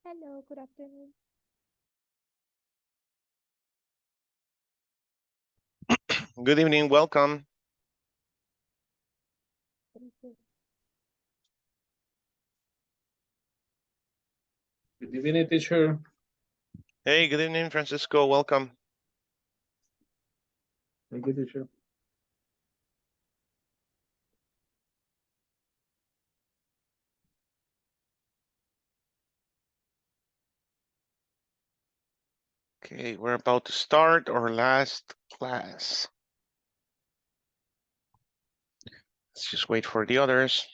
Hello, good afternoon. Good evening, welcome. Thank you. Good evening, teacher. Hey, good evening, Francisco, welcome. Thank you, teacher. Okay, we're about to start our last class. Let's just wait for the others.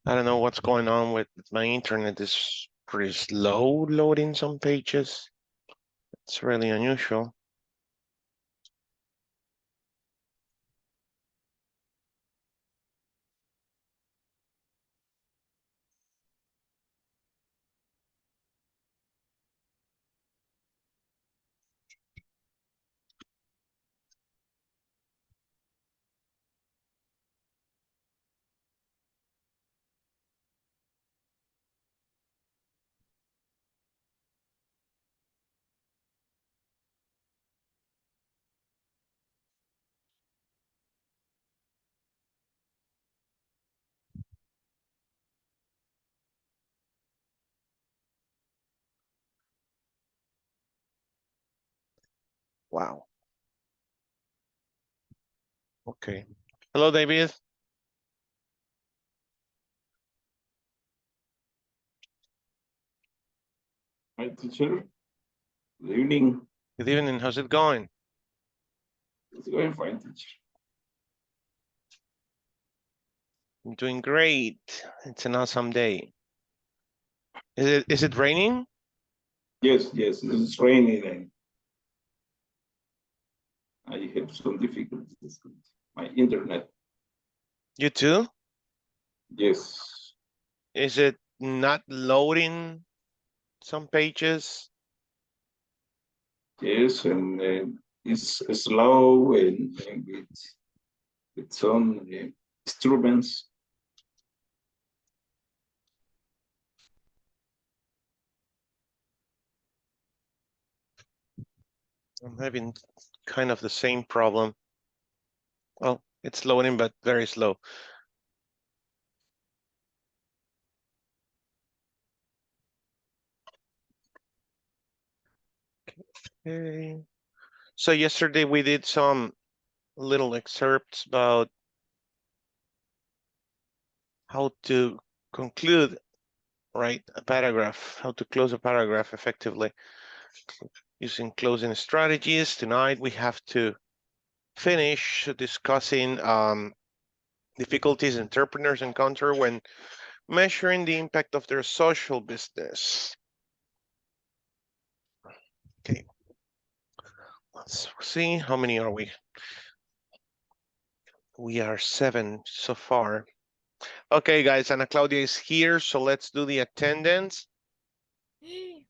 I don't know what's going on with my internet. Is pretty slow loading some pages. It's really unusual. Wow. Okay. Hello, David. Hi, teacher. Good evening. Good evening. How's it going? It's going fine, teacher. I'm doing great. It's an awesome day. Is it raining? Yes, it's raining and I have some difficulties with my internet. You too? Yes, Is it not loading some pages? yes, and it's slow and with some disturbance. I'm having kind of the same problem. Well, it's loading, but very slow. Okay. So yesterday we did some little excerpts about how to conclude, right, a paragraph, how to close a paragraph effectively using closing strategies. Tonight we have to finish discussing difficulties entrepreneurs encounter when measuring the impact of their social business. Okay, let's see, how many are we? We are 7 so far. Okay, guys, Ana Claudia is here, so let's do the attendance.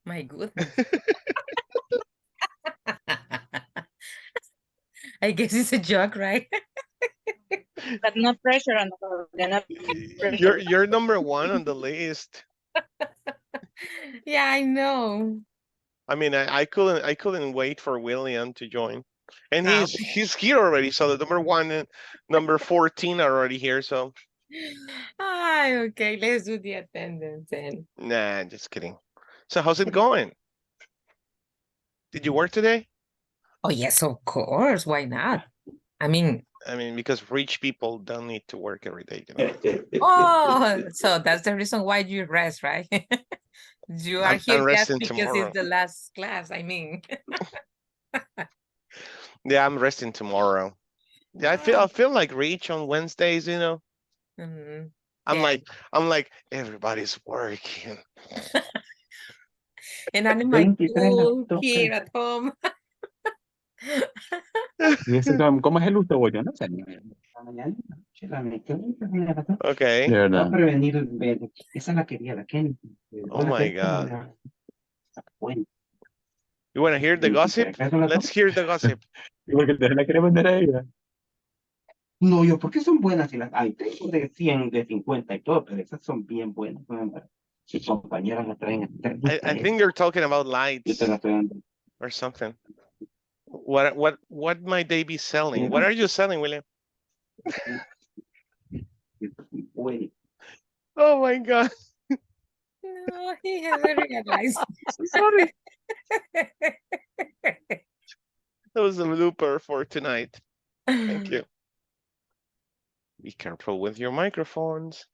My goodness. I guess it's a joke, right? But no pressure on the You're number 1 on the list. Yeah, I know. I mean, I couldn't wait for William to join, and Ah, he's here already. So the number 1 and number 14 are already here. So okay, let's do the attendance then. nah, just kidding. So how's it going? Did you work today? Oh, yes, of course. Why not? I mean, Because rich people don't need to work every day. You know? oh, so that's the reason why you rest, right? You are I'm here just resting because tomorrow. it's the last class. I mean, Yeah, I'm resting tomorrow. Yeah, I feel like rich on Wednesdays. You know, Mhm. I'm Yeah. like everybody's working. And I'm in my cool here at home. ¿Cómo es el uso? Yo no sé. La mañana, la noche, Okay. de verdad. Va a prevenir, esa la quería, la Kenny. Oh my God. You want to hear the gossip? Let's hear the gossip. Porque te la quiere vender a ella. No, yo, porque son buenas y las hay. Tengo de 100, de 50 y todo, pero esas son bien buenas. Sus compañeras las traen. I think you're talking about Yo lights te las estoy dando. or something. What might they be selling? What are you selling, William? Bueno. Oh my God. No, he hasn't realized. Sorry. That was a blooper for tonight. Thank you. Be careful with your microphones.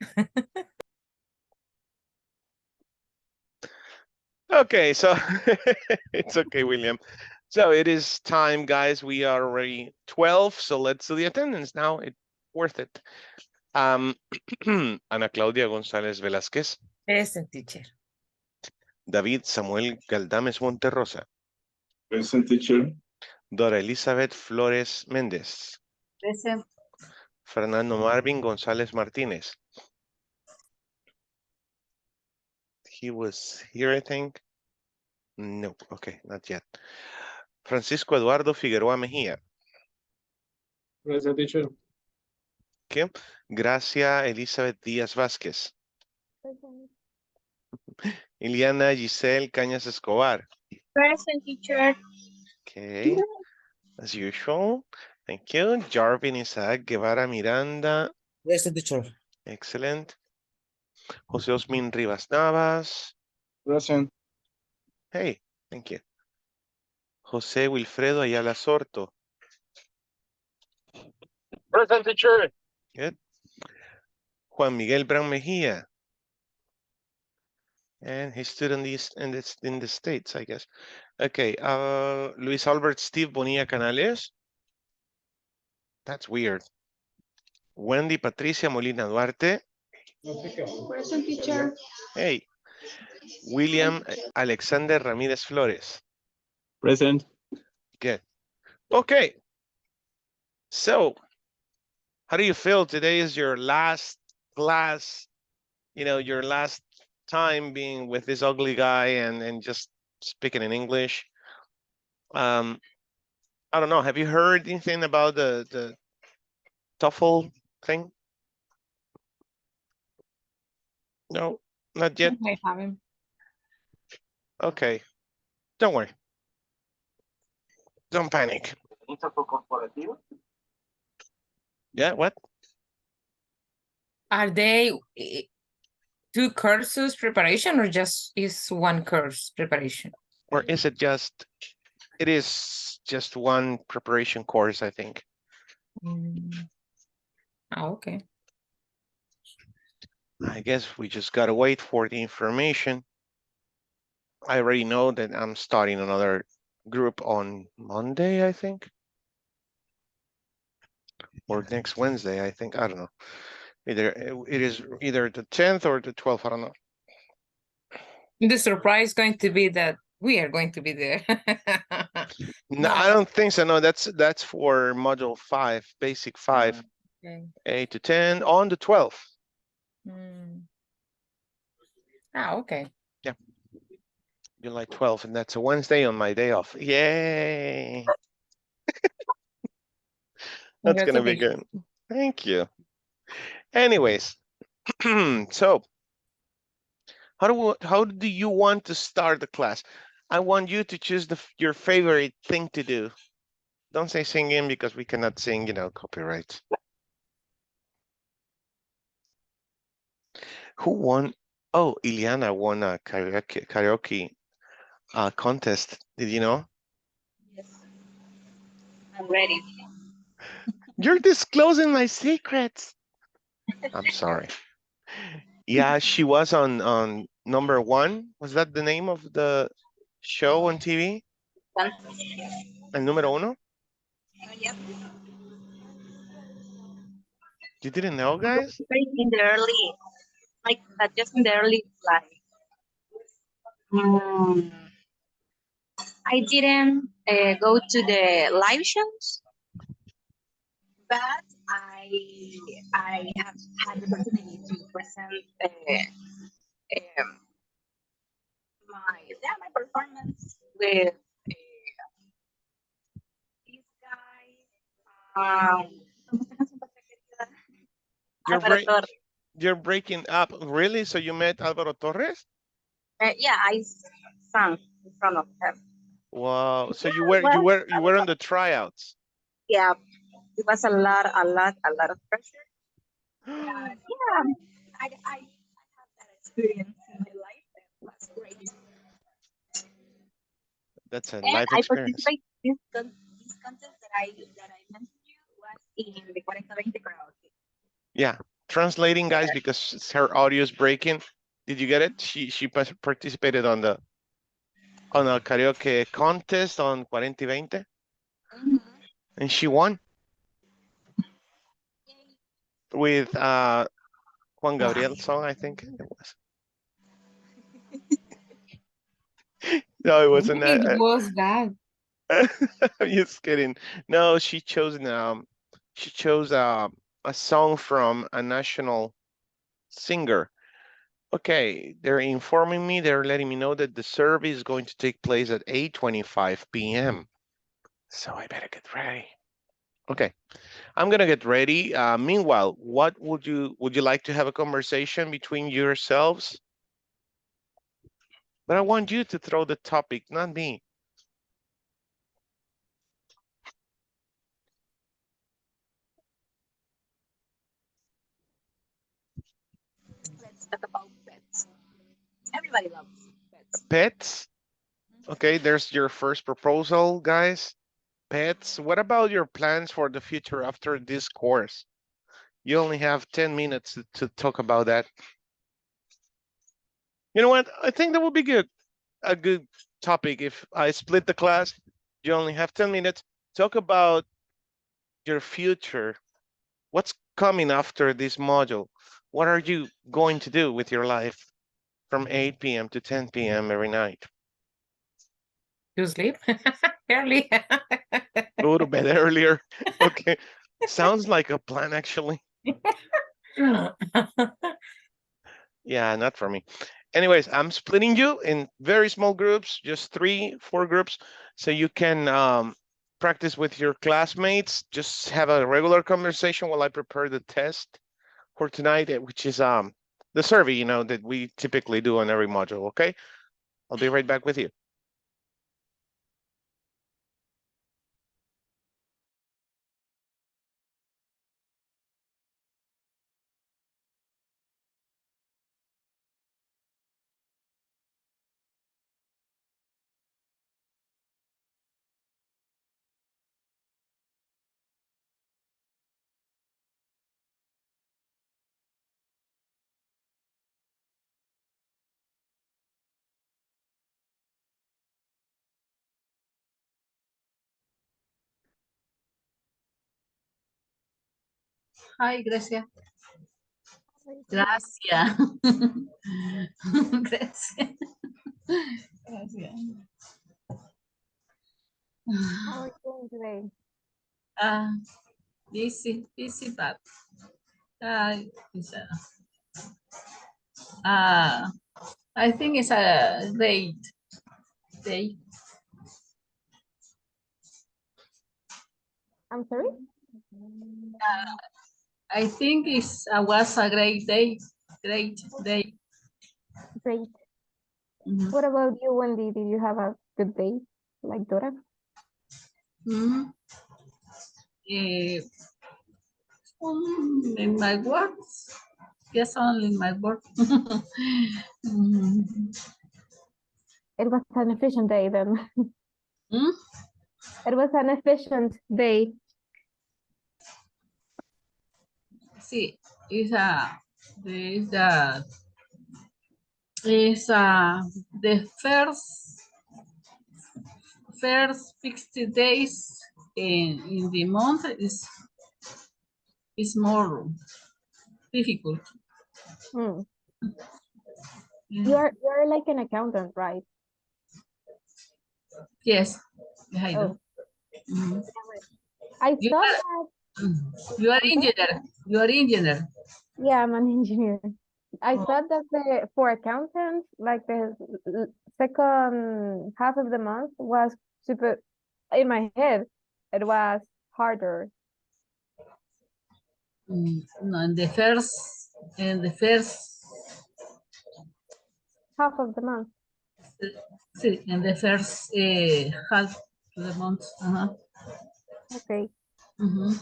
Okay, so it's okay, William. So it is time, guys. We are already 12, so let's do the attendance now. It's worth it. Ana Claudia González Velázquez, Present, teacher. David Samuel Galdames Monterrosa, Present, teacher. Dora Elizabeth Flores Méndez, Present. Fernando Marvin González Martínez. He was here, I think. No, okay, not yet. Francisco Eduardo Figueroa Mejía. Present, teacher. Okay. Gracia Elizabeth Díaz Vázquez. Present. Iliana Giselle Cañas Escobar. Present, teacher. Okay, as usual. Thank you. Jarvin Isaac Guevara Miranda. Present, teacher. Excellent. José Osmin Rivas Navas. Present. Hey, thank you. José Wilfredo Ayala Sorto. Present, teacher. Good. Juan Miguel Bran Mejía. And he stood in the States, I guess. Okay, Luis Albert Steve Bonilla Canales. That's weird. Wendy Patricia Molina Duarte. Present, teacher. Hey. William Alexander Ramírez Flores. Present. Good. Okay. So, how do you feel? Today is your last class, your last time being with this ugly guy and just speaking in English. I don't know. Have you heard anything about the TOEFL thing? No, not yet. I haven't. Okay. Don't worry. Don't panic. Yeah, what? Are they two courses preparation or just is one course preparation? Or is it just, it is just one preparation course, I think. Okay. I guess we just gotta wait for the information. I already know that I'm starting another group on Monday, I think. Or next Wednesday, I think. I don't know. It is either the 10th or the 12th, I don't know. The surprise is going to be that we are going to be there. No, I don't think so. No, that's for module 5, basic 5, Okay. 8 to 10 on the 12th. Okay. Yeah. July 12th, and that's a Wednesday on my day off. Yay. That's gonna be good. Thank you. Anyways, so how do you want to start the class? I want you to choose your favorite thing to do. Don't say singing because we cannot sing, copyright. Who won? Oh, Iliana won a karaoke contest. Did you know? Yes. I'm ready. You're disclosing my secrets. I'm sorry. Yeah, she was on number 1. Was that the name of the show on TV? El número 1? Yep. You didn't know, guys? In the early, just in the early, I didn't go to the live shows, but I have had the opportunity to present my performance with this guy. ¿Cómo se llama su papá querida? Álvaro Torres. You're breaking up. Really? So you met Alvaro Torres? Yeah, I sang in front of him. Wow. So you well, were on the tryouts. Yeah, it was a lot of pressure. Yeah, I had that experience in my life. It was great. That's a And life I experience. participated in this contest that I mentioned you was in the 40-20 karaoke. Yeah. Translating, guys, because her audio is breaking. Did you get it? She participated on a karaoke contest on 40-20, and she won with Juan Gabriel's song, I think it was. No, it wasn't. It was that. I'm just kidding. No, she chose a song from a national singer. Okay, they're informing me, they're letting me know that the survey is going to take place at 8:25 p.m. So I better get ready. Okay, I'm gonna get ready. Meanwhile, what would you like to have a conversation between yourselves? But I want you to throw the topic, not me. Let's talk about pets. Everybody loves pets. Pets? Okay, there's your first proposal, guys. Pets. What about your plans for the future after this course? You only have 10 minutes to talk about that. You know what? I think that would be good. A good topic if I split the class. You only have 10 minutes. Talk about your future. What's coming after this module? What are you going to do with your life from 8 p.m. to 10 p.m. every night? You sleep early. Go to bed earlier. Okay. Sounds like a plan, actually. Yeah, not for me. Anyways, I'm splitting you in very small groups, just 3-4 groups, so you can practice with your classmates. Just have a regular conversation while I prepare the test for tonight, which is the survey, you know, that we typically do on every module. Okay, I'll be right back with you. Ay, gracias. Gracias. Gracias. Gracias. How are you doing today? Busy, but I think it's a great day. I'm sorry? I think it was a great day. Great day. Great. What about you, Wendy? Did you have a good day, like Dora? In my work, yes, only in my work. It was an efficient day then. It was an efficient day. Sí, the first 60 days in the month is more difficult. You're like an accountant, right? Yes. I do. Oh. Mhm. I You thought are, that, you are I'm sorry? engineer. You are engineer. Yeah, I'm an engineer. I Oh. thought that for accountants, like the second half of the month was super, in my head, it was harder. No, in the first, Half of the month. sí, in the first half of the month. Okay. Mhm.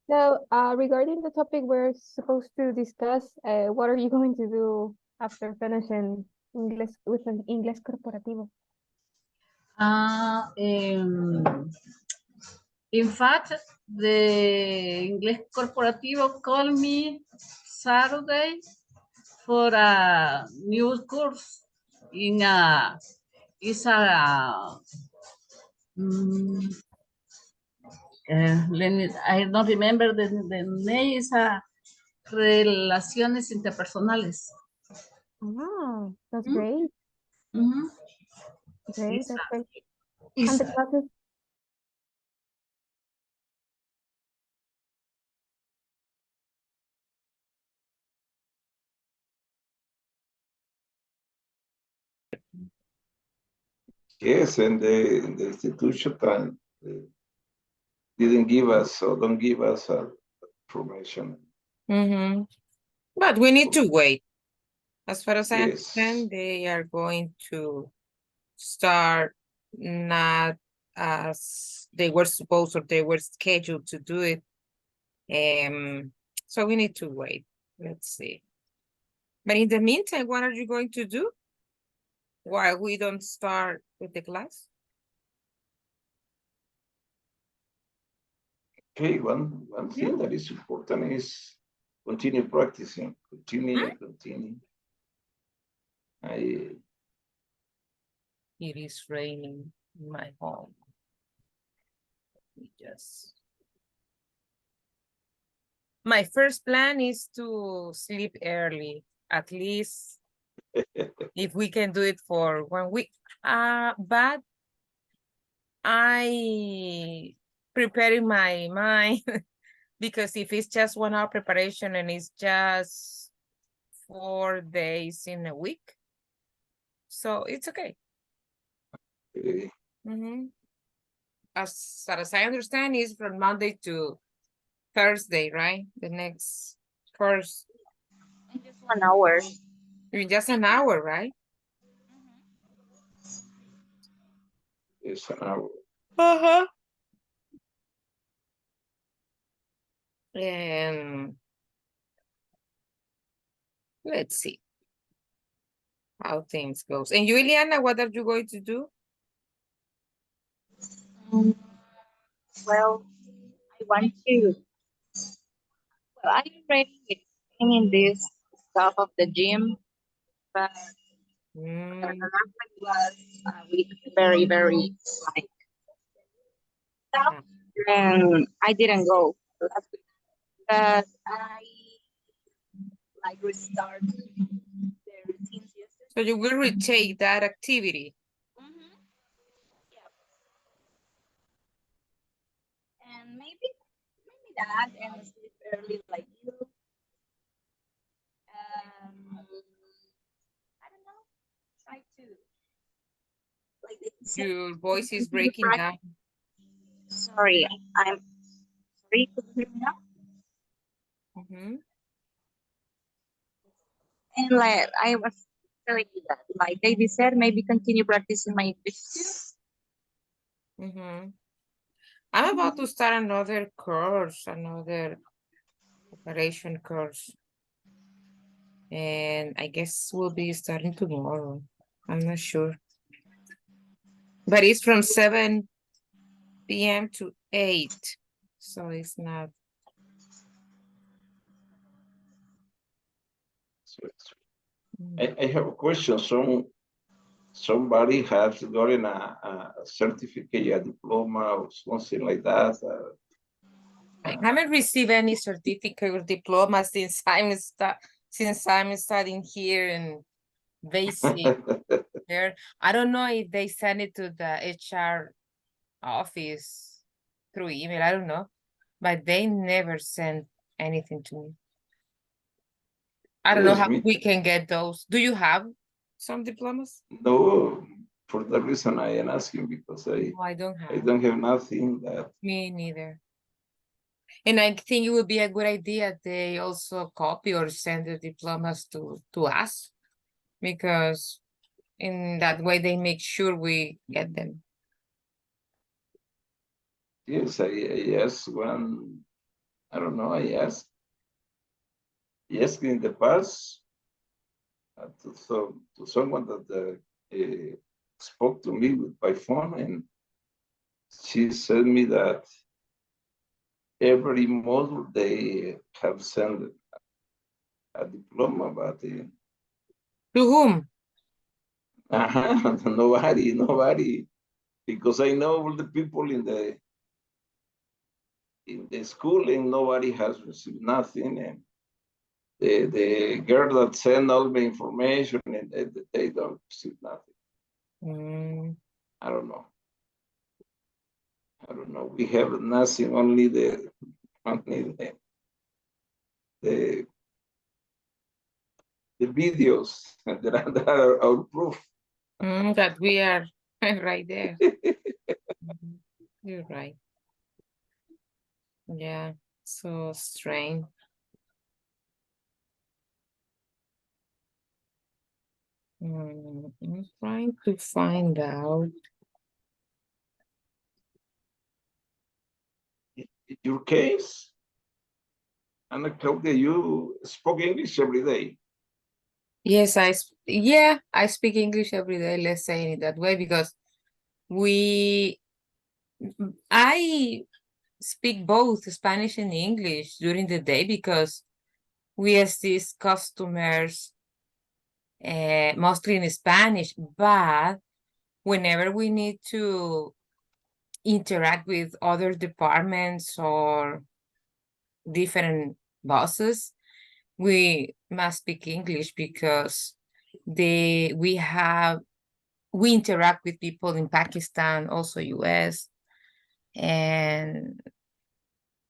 So, regarding the topic we're supposed to discuss, what are you going to do after finishing English with an English corporativo? In fact, the English Corporativo called me Saturday for a new course in it's a I don't remember the name. Is a relaciones interpersonales. Oh, that's Mm. great. Mhm. Great, It's that's a- great. it's And the a- classes, Yes, and the institution didn't give us or don't give us information. Mm-hmm. But we need to wait. As far as I Yes. understand, they are going to start not as they were supposed or they were scheduled to do it. So we need to wait. Let's see. But in the meantime, what are you going to do while we don't start with the class? Okay, one thing that is important is continue practicing, continue. It is raining in my home. Let me just. My first plan is to sleep early, at least if we can do it for 1 week. But I preparing my mind because if it's just 1 hour preparation and it's just 4 days in a week, so it's okay. As far as I understand, is from Monday to Thursday, right? The next course. In just 1 hour. In just an hour, right? It's an hour. Uh-huh. And let's see how things goes. And you, Ileana, what are you going to do? Well, I want to. Well, I'm already in this stuff of the gym, but last week was a week very, very like tough, and I didn't go last week. But I like restart the routines yesterday. So you will retake that activity. Yeah. And maybe that and sleep early like you. I don't know. Try to like they said, Your voice is continue breaking down. Sorry, I'm sorry. Could you hear me now? And like I was telling you that, like David said, maybe continue practicing my English too. I'm about to start another course, another operation course. And I guess we'll be starting tomorrow. I'm not sure. But it's from 7 p.m. to 8. So it's not. I have a question. Somebody has gotten a certificate, a diploma, or something like that. I haven't received any certificate or diploma since I'm studying here in basic there. I don't know if they send it to the HR office through email. I don't know, but they never send anything to me. I don't know Yes, how me we can get those. Do you have some diplomas? no. For that reason, I am asking because No, I don't I have. don't have nothing that. Me neither. And I think it would be a good idea they also copy or send the diplomas to us, because in that way they make sure we get them. Yes, I asked one. I don't know. I asked. Yes, in the past, to someone that spoke to me by phone, and she said me that every module they have sent a diploma, but To whom? nobody, because I know all the people in the school, and nobody has received nothing, and the girl that sent all the information, and they don't receive nothing. Mm. I don't know. We have nothing, only the videos that are our proof. That we are right there. You're right. Yeah, so strange. I'm trying to find out. In your case, Anna Claudia, you spoke English every day. Yes, I speak English every day, let's say it that way, because I speak both Spanish and English during the day, because we assist customers mostly in Spanish, but whenever we need to interact with other departments or different bosses, we must speak English, because we interact with people in Pakistan, also US, and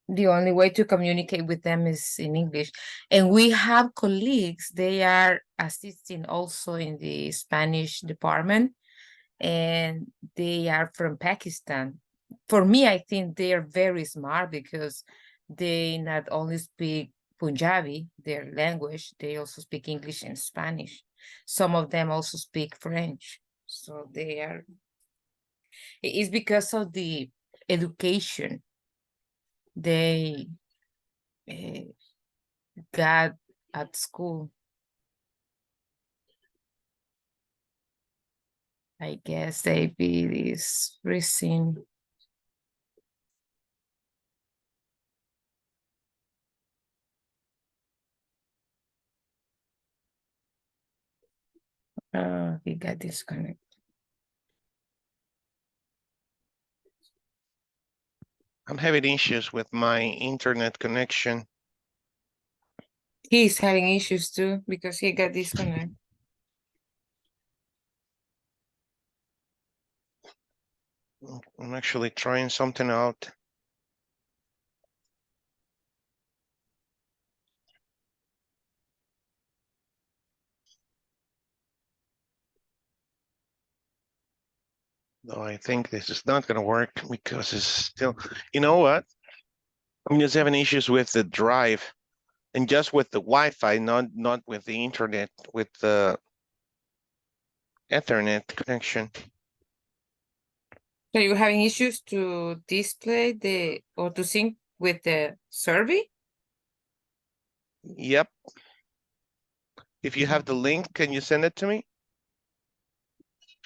the only way to communicate with them is in English. And we have colleagues, they are assisting also in the Spanish department, and they are from Pakistan. For me, I think they are very smart, because they not only speak Punjabi, their language, they also speak English and Spanish. Some of them also speak French. So it's because of the education they got at school. I guess they be this reason. He got disconnected. I'm having issues with my internet connection. He's having issues too, because he got disconnected. I'm actually trying something out. No, I think this is not going to work, because it's still, you know what? I'm just having issues with the drive, and just with the Wi-Fi, not with the internet, with the Ethernet connection. So you're having issues to display or to sync with the survey? Yep. If you have the link, can you send it to me?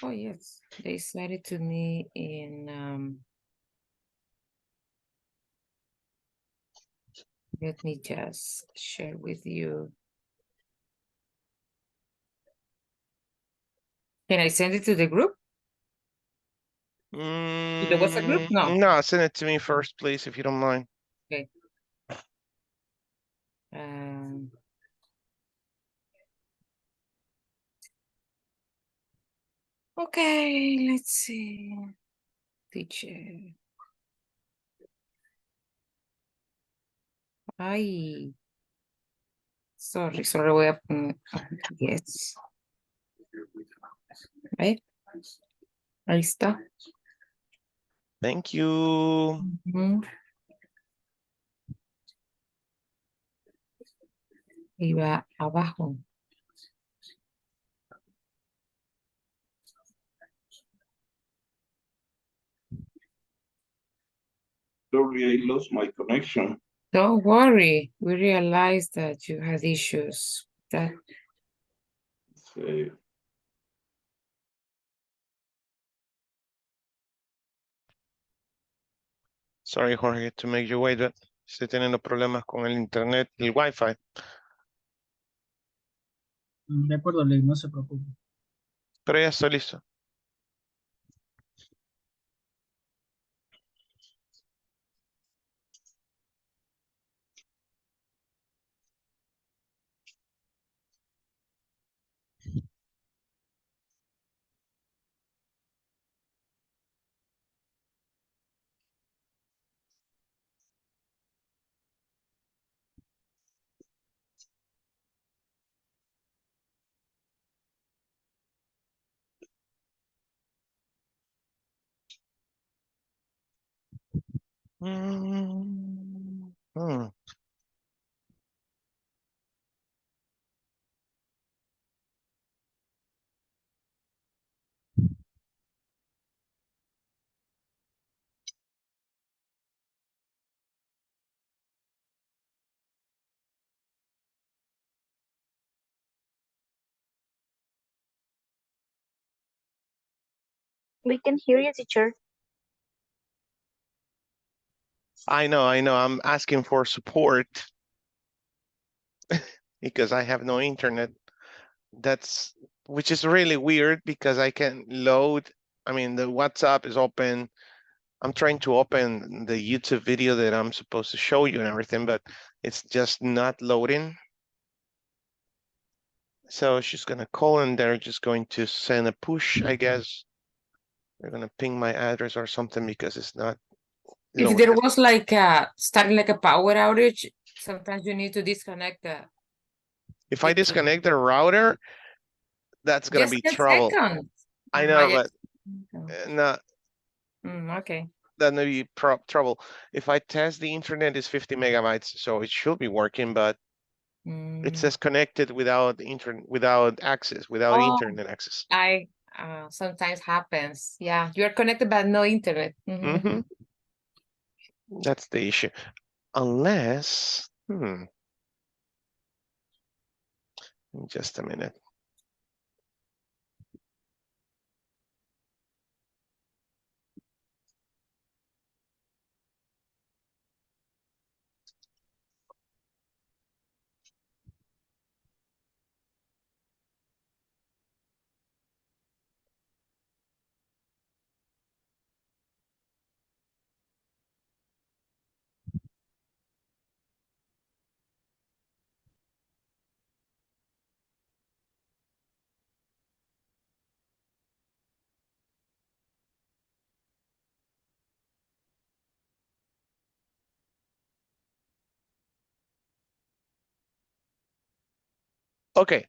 Oh yes, they sent it to me in let me just share with you. Can I send it to the group? To the WhatsApp group? No. No, send it to me first, please, if you don't mind. Okay. Um, Okay, let's see. Teacher. Ay. Sorry, voy a poner. Yes. Ahí está. Thank you. Ujú. Y va abajo. Sorry, I lost my connection. Don't worry. We realized that you had issues. That Sí. Sorry, Jorge, to make you wait, but estoy teniendo problemas con el internet, el Wi-Fi. De acuerdo, Ley, no se preocupe. Pero ya estoy listo. Mm, mm. We can hear you, teacher. I know. I'm asking for support because I have no internet. Which is really weird because I can load. I mean, the WhatsApp is open. I'm trying to open the YouTube video that I'm supposed to show you and everything, but it's just not loading. So she's gonna call and they're just going to send a push, I guess. They're gonna ping my address or something because it's not if loading. there was like starting like a power outage, sometimes you need to disconnect the. If I disconnect the router, that's gonna Just be 10 trouble. seconds. I know, but no, Okay. that may be trouble. If I test the internet, is 50 megabytes, so it should be working, but it says connected without internet, without access, without Oh, internet access. I sometimes happens. Yeah, you're connected but no internet. That's the issue. Unless, just a minute. Ok.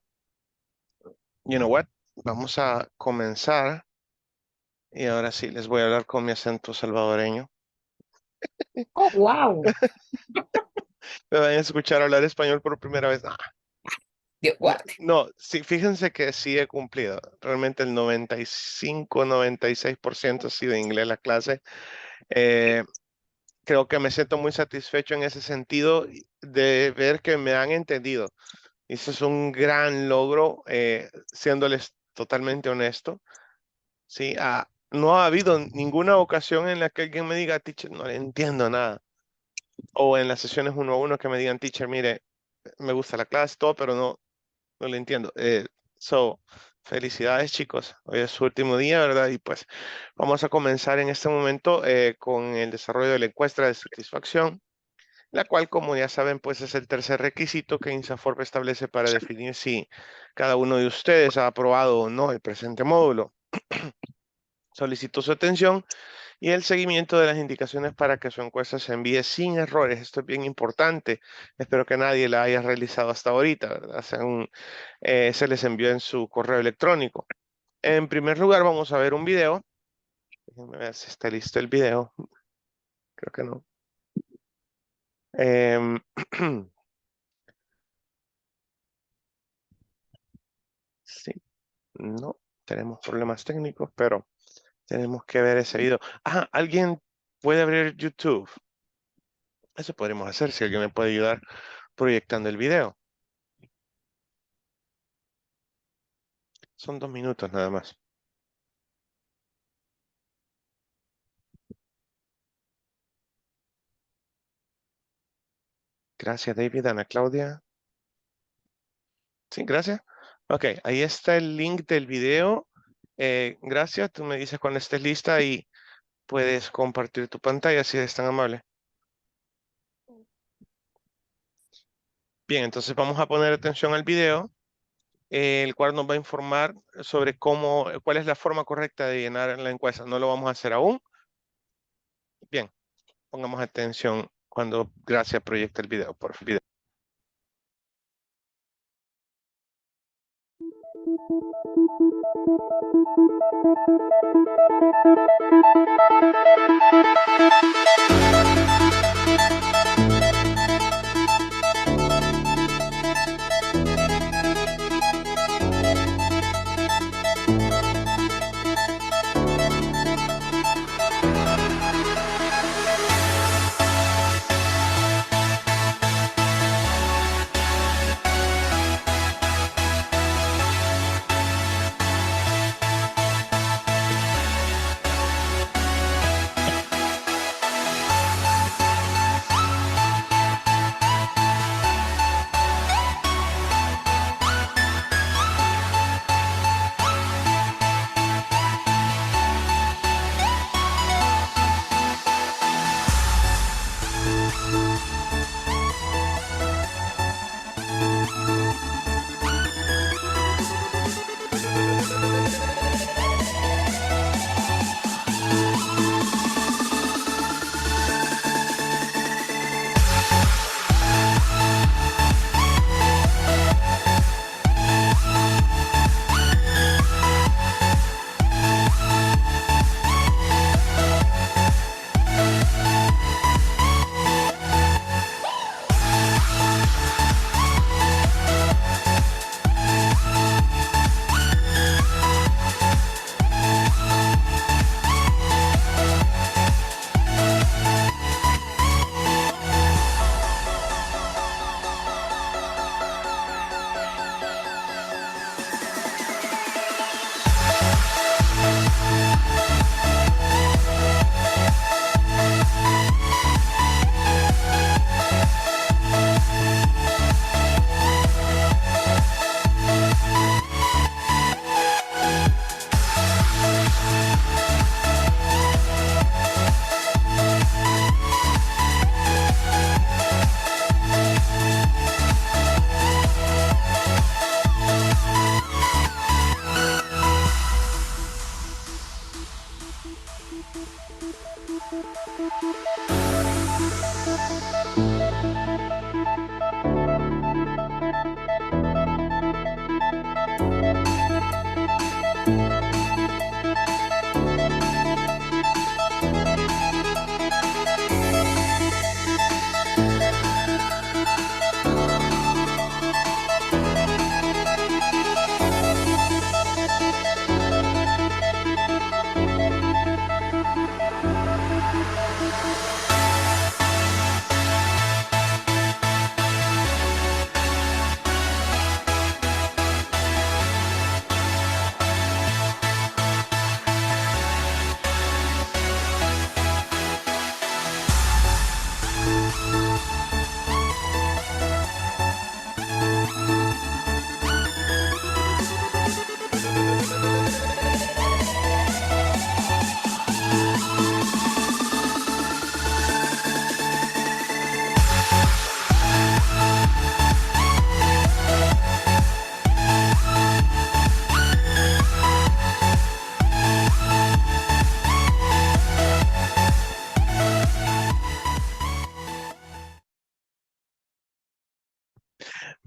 You know what? Vamos a comenzar. Y ahora sí, les voy a hablar con mi acento salvadoreño. Oh, wow. Me van a escuchar hablar español por primera vez. No, sí, fíjense que sí he cumplido. Realmente el 95, 96% ha sido inglés la clase. Creo que me siento muy satisfecho en ese sentido de ver que me han entendido. Eso es un gran logro, siéndoles totalmente honesto. Sí, no ha habido ninguna ocasión en la que alguien me diga, teacher, no le entiendo nada. O en las sesiones 1-a-1 que me digan, teacher, mire, me gusta la clase, todo, pero no le entiendo. Felicidades, chicos. Hoy es su último día, ¿verdad? Y pues vamos a comenzar en este momento con el desarrollo de la encuesta de satisfacción, la cual, como ya saben, pues es el tercer requisito que INSAFORP establece para definir si cada uno de ustedes ha aprobado o no el presente módulo. Solicito su atención y el seguimiento de las indicaciones para que su encuesta se envíe sin errores. Esto es bien importante. Espero que nadie la haya realizado hasta ahorita, ¿verdad? Se les envió en su correo electrónico. En primer lugar, vamos a ver un video. Déjenme ver si está listo el video. Creo que no. Sí, no, tenemos problemas técnicos, pero tenemos que ver ese video. Ah, ¿alguien puede abrir YouTube? Eso podríamos hacer si alguien me puede ayudar proyectando el video. Son 2 minutos nada más. Gracias, David. Ana Claudia. Sí, gracias. Ok, ahí está el link del video. Gracias. Tú me dices cuando estés lista y puedes compartir tu pantalla si eres tan amable. Bien, entonces vamos a poner atención al video, el cual nos va a informar sobre cuál es la forma correcta de llenar la encuesta. No lo vamos a hacer aún. Bien, pongamos atención cuando Gracias proyecta el video, por favor.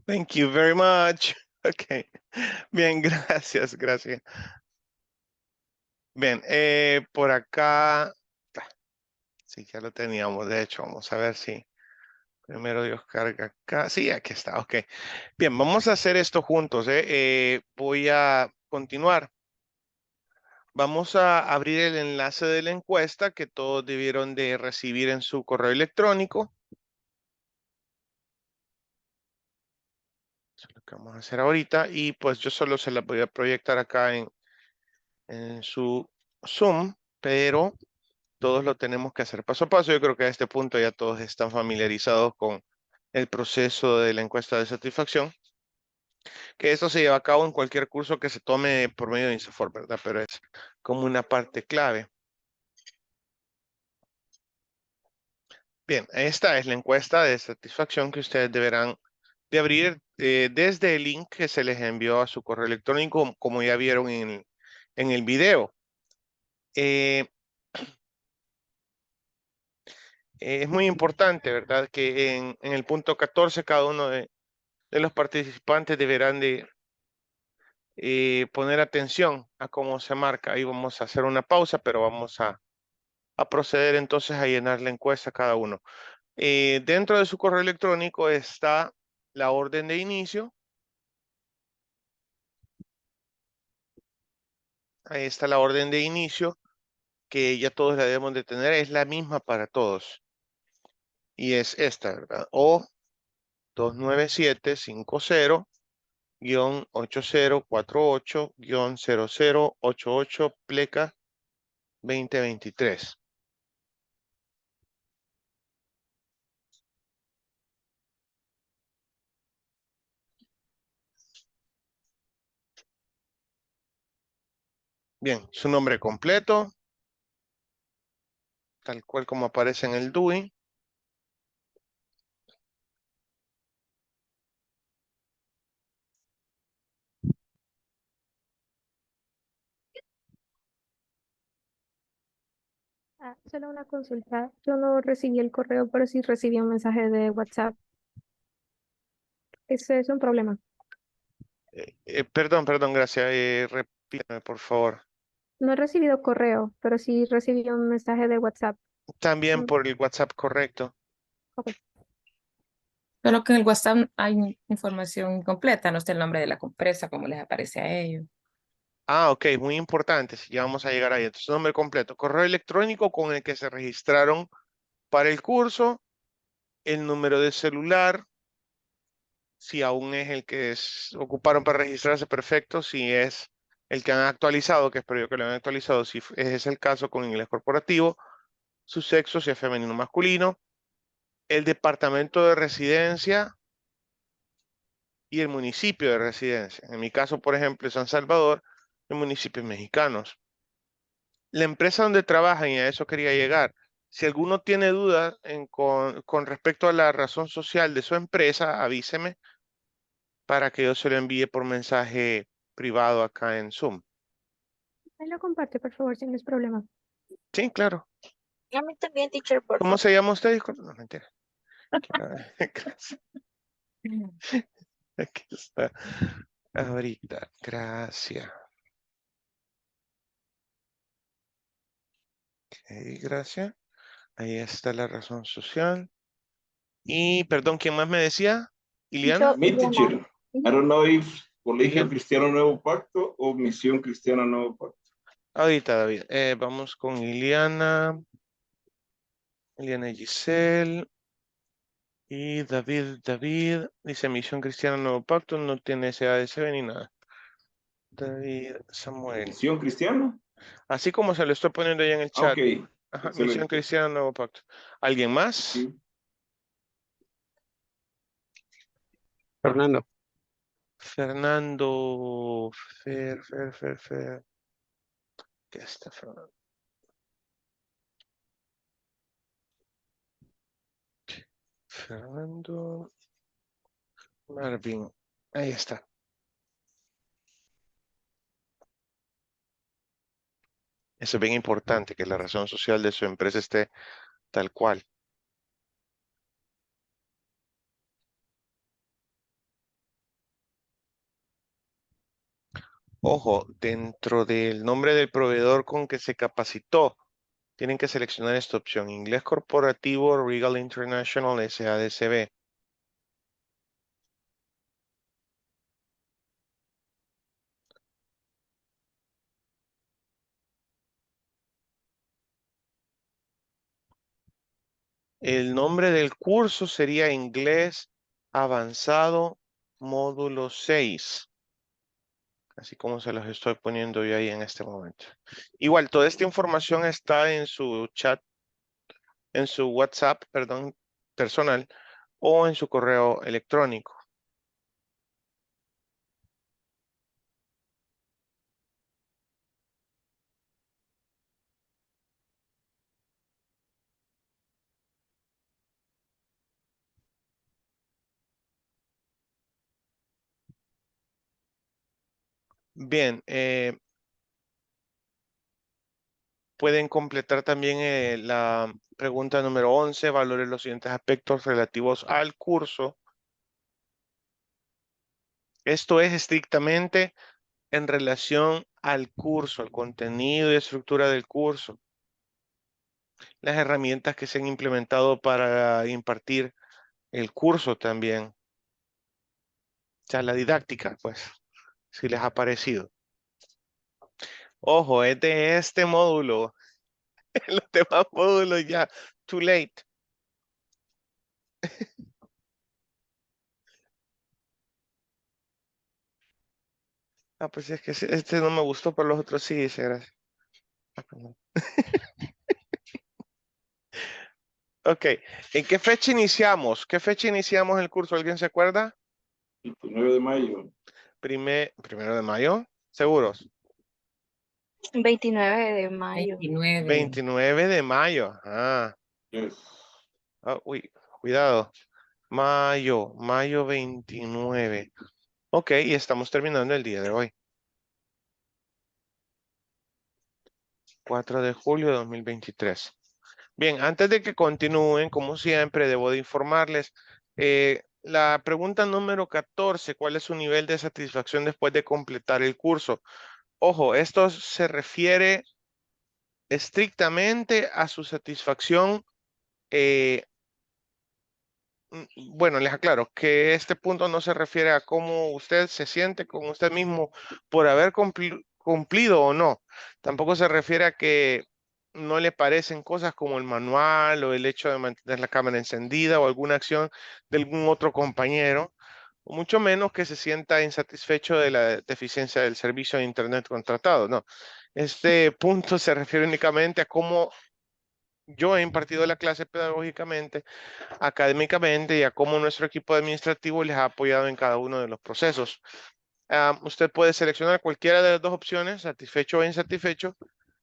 Thank you very much. Ok. Bien, gracias, gracias. Bien, por acá. Sí, ya lo teníamos, de hecho. Vamos a ver si primero Dios carga acá. Sí, aquí está, ok. Bien, vamos a hacer esto juntos. Voy a continuar. Vamos a abrir el enlace de la encuesta que todos debieron de recibir en su correo electrónico. Eso es lo que vamos a hacer ahorita. Y pues yo solo se la voy a proyectar acá en su Zoom, pero todos lo tenemos que hacer paso a paso. Yo creo que a este punto ya todos están familiarizados con el proceso de la encuesta de satisfacción, que esto se lleva a cabo en cualquier curso que se tome por medio de ISSS, ¿verdad? Pero es como una parte clave. Bien, esta es la encuesta de satisfacción que ustedes deberán de abrir desde el link que se les envió a su correo electrónico, como ya vieron en el video. Es muy importante, ¿verdad? Que en el punto 14 cada uno de los participantes deberán de poner atención a cómo se marca. Ahí vamos a hacer una pausa, pero vamos a proceder entonces a llenar la encuesta cada uno. Dentro de su correo electrónico está la orden de inicio. Ahí está la orden de inicio, que ya todos la debemos de tener. Es la misma para todos. Y es esta, ¿verdad? O 29750-8048-0088 pleca 2023. Bien, su nombre completo, tal cual como aparece en el DUI. Solo una consulta. Yo no recibí el correo, pero sí recibí un mensaje de WhatsApp. Ese es un problema. Perdón, gracias. Repítame, por favor. No he recibido correo, pero sí recibí un mensaje de WhatsApp. También Mm, por el WhatsApp, correcto. ok. Solo que en el WhatsApp hay información completa, no está el nombre de la empresa como les aparece a ellos. Ah, ok, muy importante. Si ya vamos a llegar ahí. Entonces, nombre completo, correo electrónico con el que se registraron para el curso, el número de celular, si aún es el que ocuparon para registrarse, perfecto. Si es el que han actualizado, que espero yo que lo han actualizado, si ese es el caso con inglés corporativo, su sexo, si es femenino o masculino, el departamento de residencia y el municipio de residencia. En mi caso, por ejemplo, San Salvador, en municipios mexicanos. La empresa donde trabajan, y a eso quería llegar. Si alguno tiene dudas con respecto a la razón social de su empresa, avíseme para que yo se lo envíe por mensaje privado acá en Zoom. Ahí lo comparte, por favor, si no es problema. Sí, claro. Y a mí también, teacher, por ¿Cómo favor. se llama usted? Disculpe, no, mentira. Gracias. Aquí está. Ahorita, gracias. Ok, gracias. Ahí está la razón social. Y, perdón, ¿quién más me decía? ¿Iliana? Me, teacher. I don't know if Colegio Iliana. Cristiano Nuevo Pacto o Misión Cristiana Nuevo Pacto. Ahorita, David. Vamos con Iliana. Iliana Giselle. Y David. Dice Misión Cristiana Nuevo Pacto. No tiene SADCB ni nada. David Samuel. ¿Misión Cristiana? Así como se lo estoy poniendo ahí en el chat. Ok. Ajá, Misión Excelente. Cristiana Nuevo Pacto. ¿Alguien más? Sí. Fernando. Fernando. Fer. ¿Qué está Fernando? Fernando. Marvin. Ahí está. Eso es bien importante, que la razón social de su empresa esté tal cual. Ojo, dentro del nombre del proveedor con que se capacitó, tienen que seleccionar esta opción. Inglés corporativo, Regal International, SADCB. El nombre del curso sería Inglés Avanzado Módulo 6. Así como se los estoy poniendo yo ahí en este momento. Igual, toda esta información está en su chat, en su WhatsApp, perdón, personal, o en su correo electrónico. Bien, pueden completar también la pregunta número 11, valore los siguientes aspectos relativos al curso. Esto es estrictamente en relación al curso, al contenido y estructura del curso. Las herramientas que se han implementado para impartir el curso también. O sea, la didáctica, pues, si les ha parecido. Ojo, es de este módulo. Los demás módulos ya, too late. Ah, pues es que este no me gustó, pero los otros sí, dice, gracias. Ah, perdón. Ok, ¿en qué fecha iniciamos? ¿Qué fecha iniciamos el curso? ¿Alguien se acuerda? 29 de mayo. Primero de mayo, ¿seguros? 29 de mayo. 29. 29 de mayo. Ah, Yes. uy, cuidado. Mayo 29. Ok, y estamos terminando el día de hoy. 4 de julio de 2023. Bien, antes de que continúen, como siempre, debo de informarles, la pregunta número 14, ¿cuál es su nivel de satisfacción después de completar el curso? Ojo, esto se refiere estrictamente a su satisfacción. Bueno, les aclaro que este punto no se refiere a cómo usted se siente con usted mismo por haber cumplido o no. Tampoco se refiere a que no le parecen cosas como el manual o el hecho de mantener la cámara encendida o alguna acción de algún otro compañero, o mucho menos que se sienta insatisfecho de la deficiencia del servicio de Internet contratado. No, este punto se refiere únicamente a cómo yo he impartido la clase pedagógicamente, académicamente, y a cómo nuestro equipo administrativo les ha apoyado en cada uno de los procesos. Usted puede seleccionar cualquiera de las dos opciones, satisfecho o insatisfecho.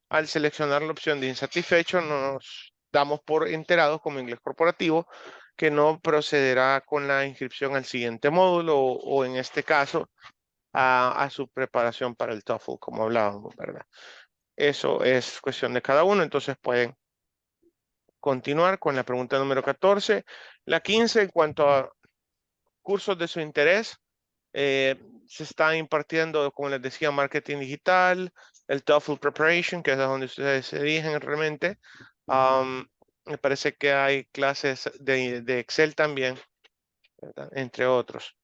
Al seleccionar la opción de insatisfecho, nos damos por enterados como inglés corporativo que no procederá con la inscripción al siguiente módulo o en este caso a su preparación para el TOEFL, como hablábamos, ¿verdad? Eso es cuestión de cada uno, entonces pueden continuar con la pregunta número 14. La 15, en cuanto a cursos de su interés, se está impartiendo, como les decía, marketing digital, el TOEFL Preparation, que es a donde ustedes se dirigen realmente. Me parece que hay clases de Excel también, ¿verdad? Entre otros.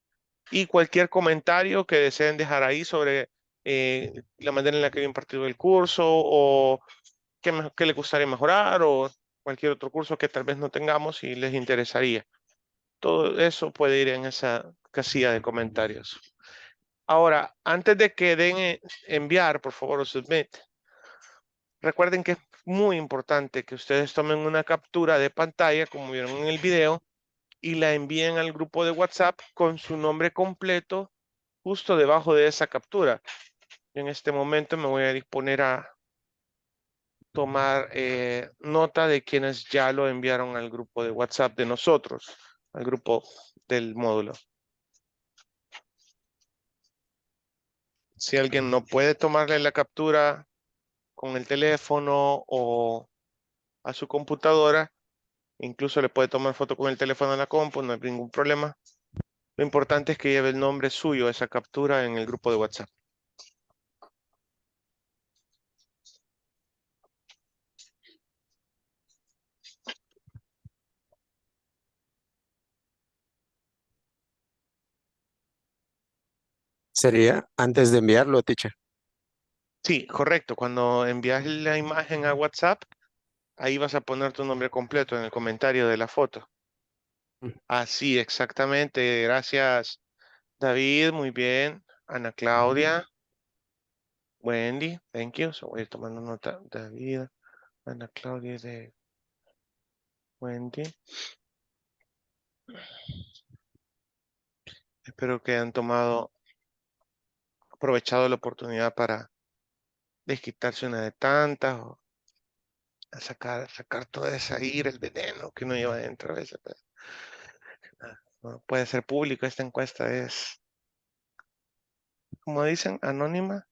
Y cualquier comentario que deseen dejar ahí sobre la manera en la que he impartido el curso o qué les gustaría mejorar o cualquier otro curso que tal vez no tengamos y les interesaría. Todo eso puede ir en esa casilla de comentarios. Ahora, antes de que den enviar, por favor, o submit, recuerden que es muy importante que ustedes tomen una captura de pantalla, como vieron en el video, y la envíen al grupo de WhatsApp con su nombre completo justo debajo de esa captura. En este momento me voy a disponer a tomar nota de quienes ya lo enviaron al grupo de WhatsApp de nosotros, al grupo del módulo. Si alguien no puede tomarle la captura con el teléfono o a su computadora, incluso le puede tomar foto con el teléfono a la compu, no hay ningún problema. Lo importante es que lleve el nombre suyo, esa captura, en el grupo de WhatsApp. Sería antes de enviarlo, teacher. Sí, correcto. Cuando envías la imagen a WhatsApp, ahí vas a poner tu nombre completo en el comentario de la foto. Así, exactamente. Gracias, David. Muy bien. Ana Claudia. Wendy. Thank you. So voy a ir tomando nota. David. Ana Claudia de Wendy. Espero que hayan aprovechado la oportunidad para desquitarse una de tantas o a sacar toda esa ira, el veneno que uno lleva dentro a veces. No puede ser público, esta encuesta es, como dicen, anónima.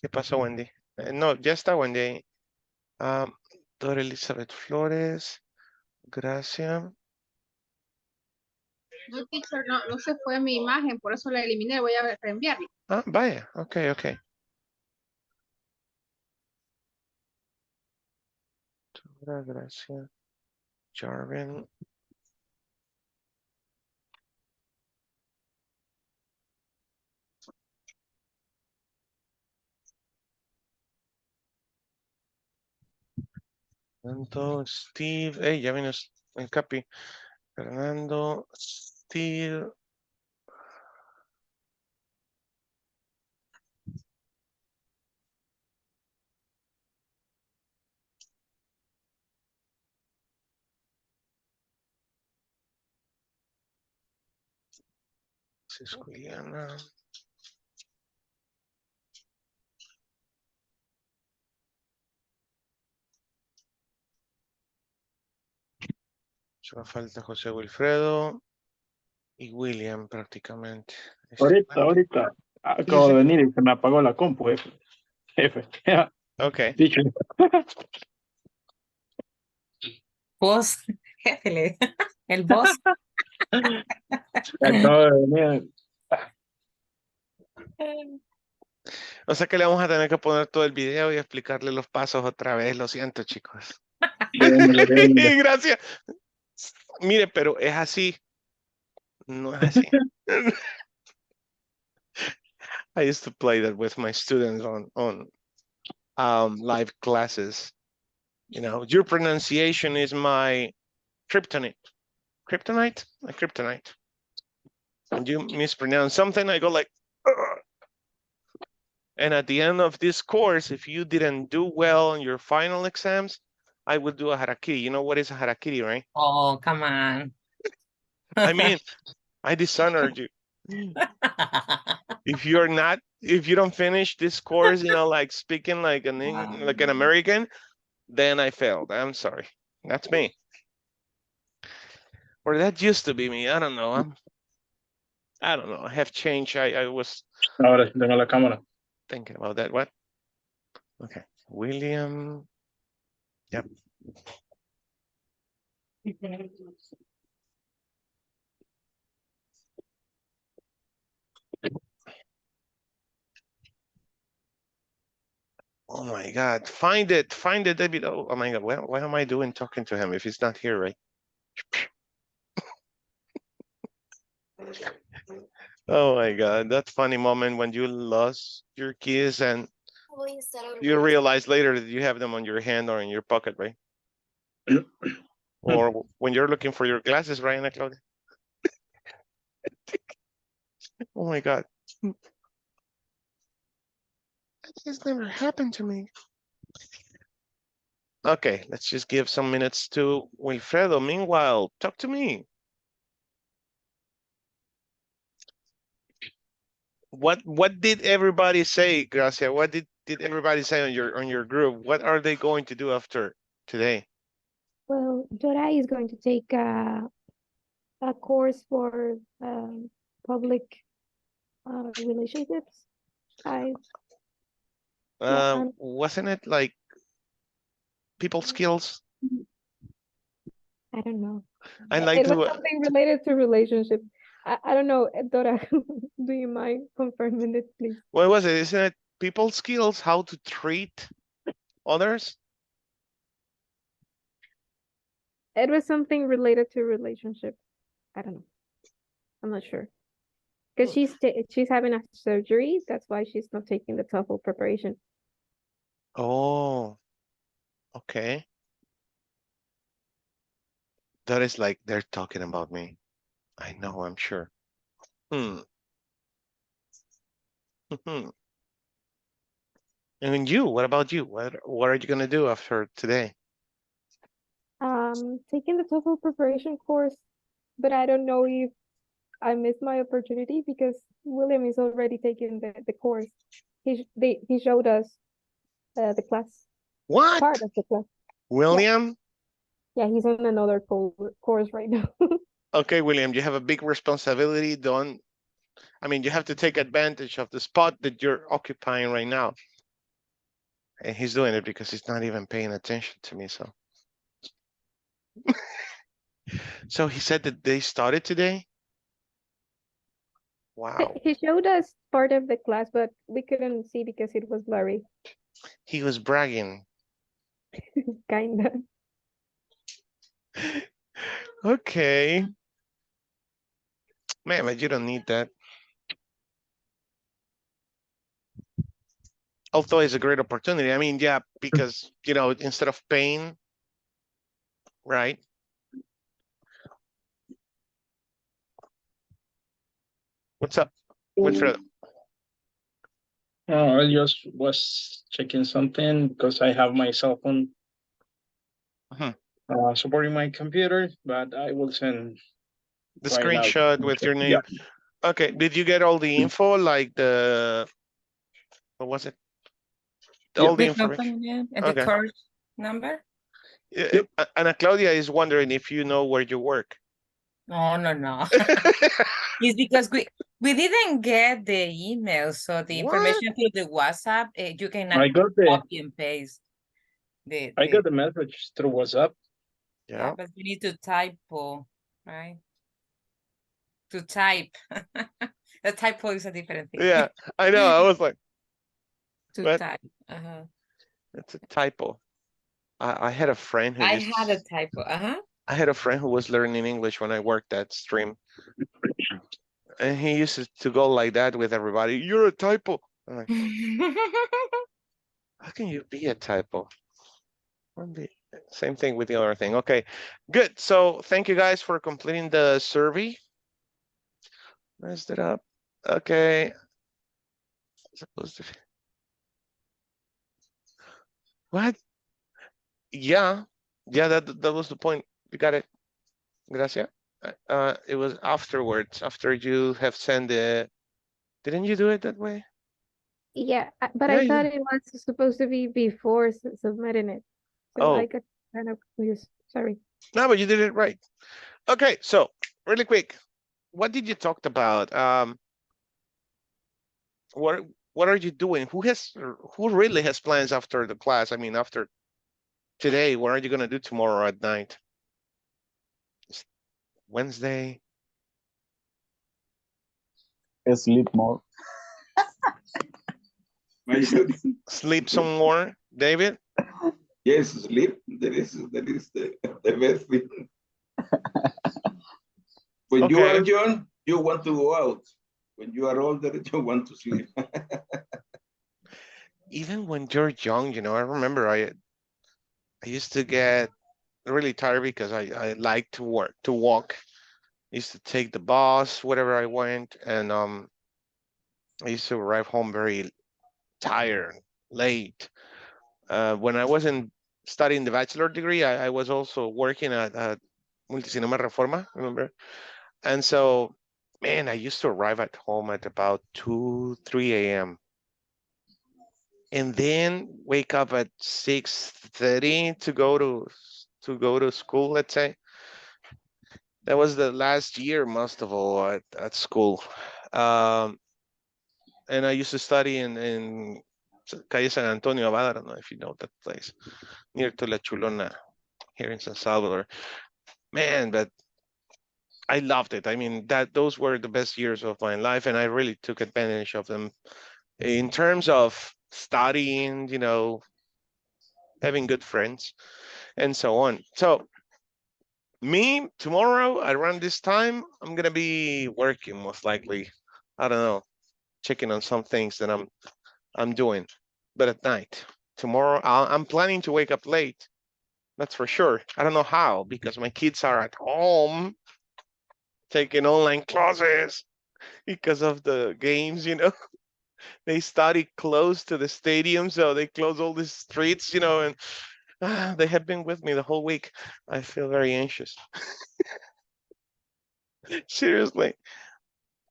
¿Qué pasó, Wendy? No, ya está, Wendy. Ah, Dora Elizabeth Flores, gracias. No, teacher, no se fue mi imagen, por eso la eliminé, voy a reenviarla. Ah, vaya, ok. Dora, gracias. Jarvin. Fernando, Steve, ya vino el capi. Fernando, Steve. Juliana. Solo falta José Wilfredo y William prácticamente. Ahorita. Acabo de venir y se me apagó la compu, jefe. Ok. Teacher. Boss, jefe, el boss. Acabo de venir. O sea que le vamos a tener que poner todo el video y explicarle los pasos otra vez. Lo siento, chicos. Gracias. Mire, pero es así. No es así. I used to play that with my students on live classes. You know, your pronunciation is my kryptonite. Kryptonite? My kryptonite. When you mispronounce something, I go like, ugh. And at the end of this course, if you didn't do well on your final exams, I will do a harakiri. You know what is a harakiri, right? Oh, come on. I mean, I dishonored you. If you don't finish this course, you know, like speaking like an American, then I failed. I'm sorry. That's me. Or that used to be me. I don't know. I don't know. I have changed. I was Ahora sí tengo la cámara. thinking about that. What? Okay. William. Yep. Oh my God. Find it, David. Oh my God. What am I doing talking to him if he's not here, right? Oh my God. That funny moment when you lost your keys and you realize later that you have them on your hand or in your pocket, right? Or when you're looking for your glasses, right, Ana Claudia? Oh my God. That has never happened to me. Okay, let's just give some minutes to Wilfredo. Meanwhile, talk to me. What did everybody say, Gracia? What did everybody say on your group? What are they going to do after today? Well, Dora is going to take a course for public relationships. Wasn't it like people skills? I don't know. I like It was something related to relationships. I don't know, Dora, do you mind confirming it, please? What was it? Isn't it people skills, how to treat others? It was something related to relationships. I don't know. I'm not sure. because she's having a surgery. That's why she's not taking the TOEFL preparation. Oh, okay. That is like they're talking about me. I know, I'm sure. And you, what about you? What are you gonna do after today? Taking the TOEFL preparation course, but I don't know if I missed my opportunity because William is already taking the course. He showed us the class. What? Part of the class. William? Yeah, he's on another course right now. Okay, William, you have a big responsibility. You have to take advantage of the spot that you're occupying right now. And he's doing it because he's not even paying attention to me, so. So he said that they started today? Wow. He showed us part of the class, but we couldn't see because it was blurry. He was bragging. Kinda. Okay. Man, but you don't need that. Although it's a great opportunity. Yeah, because, instead of paying, right? What's up, Wilfredo? I just was checking something because I have my cell phone supporting my computer, but I will send the right screenshot now. with your name. Yeah. Okay, did you get all the info, like what was it? All the information. Name and the course number? Yep. Ana Claudia is wondering if you know where you work. No. It's because we didn't get the email, so the information through the WhatsApp, you cannot copy and paste. I got the message through WhatsApp. Yeah, but you need to typo, right? To type. The typo is a different thing. Yeah, I know. I was like, to type. It's a typo. I had a friend who had a typo. I had a friend who was learning English when I worked at Stream. And he used to go like that with everybody. You're a typo. I'm like, how can you be a typo? Same thing with the other thing. Okay, good. So thank you guys for completing the survey. Messed it up. Okay. Supposed to. What? Yeah, that was the point. You got it. Gracias. It was afterwards, after you have sent the. Didn't you do it that way? Yeah, but I thought it was supposed to be before submitting it. So I got kind of confused. Sorry. No, but you did it right. Okay, so really quick, what did you talk about? What are you doing? Who really has plans after the class? After today, what are you gonna do tomorrow at night? It's Wednesday. Sleep more. Sleep some more, David? Yes, sleep. That is the best thing. When you are young, you want to go out. When you are older, you want to sleep. Even when you're young, I remember I used to get really tired because I like to walk. I used to take the bus, wherever I went, and I used to arrive home very tired, late. When I wasn't studying the bachelor degree, I was also working at Multicinema Reforma, remember? And so, man, I used to arrive at home at about 2, 3 a.m. and then wake up at 6:30 to go to school, let's say. That was the last year, most of all, at school. And I used to study in Calle San Antonio Abad. I don't know if you know that place, near to La Chulona, here in San Salvador. Man, but I loved it. Those were the best years of my life, and I really took advantage of them in terms of studying, having good friends, and so on. So me, tomorrow, around this time, I'm gonna be working, most likely. I don't know, checking on some things that I'm doing. But at night, tomorrow, I'm planning to wake up late. That's for sure. I don't know how, because my kids are at home taking online classes because of the games, you know. They study close to the stadium, so they close all the streets, you know, and they have been with me the whole week. I feel very anxious. Seriously.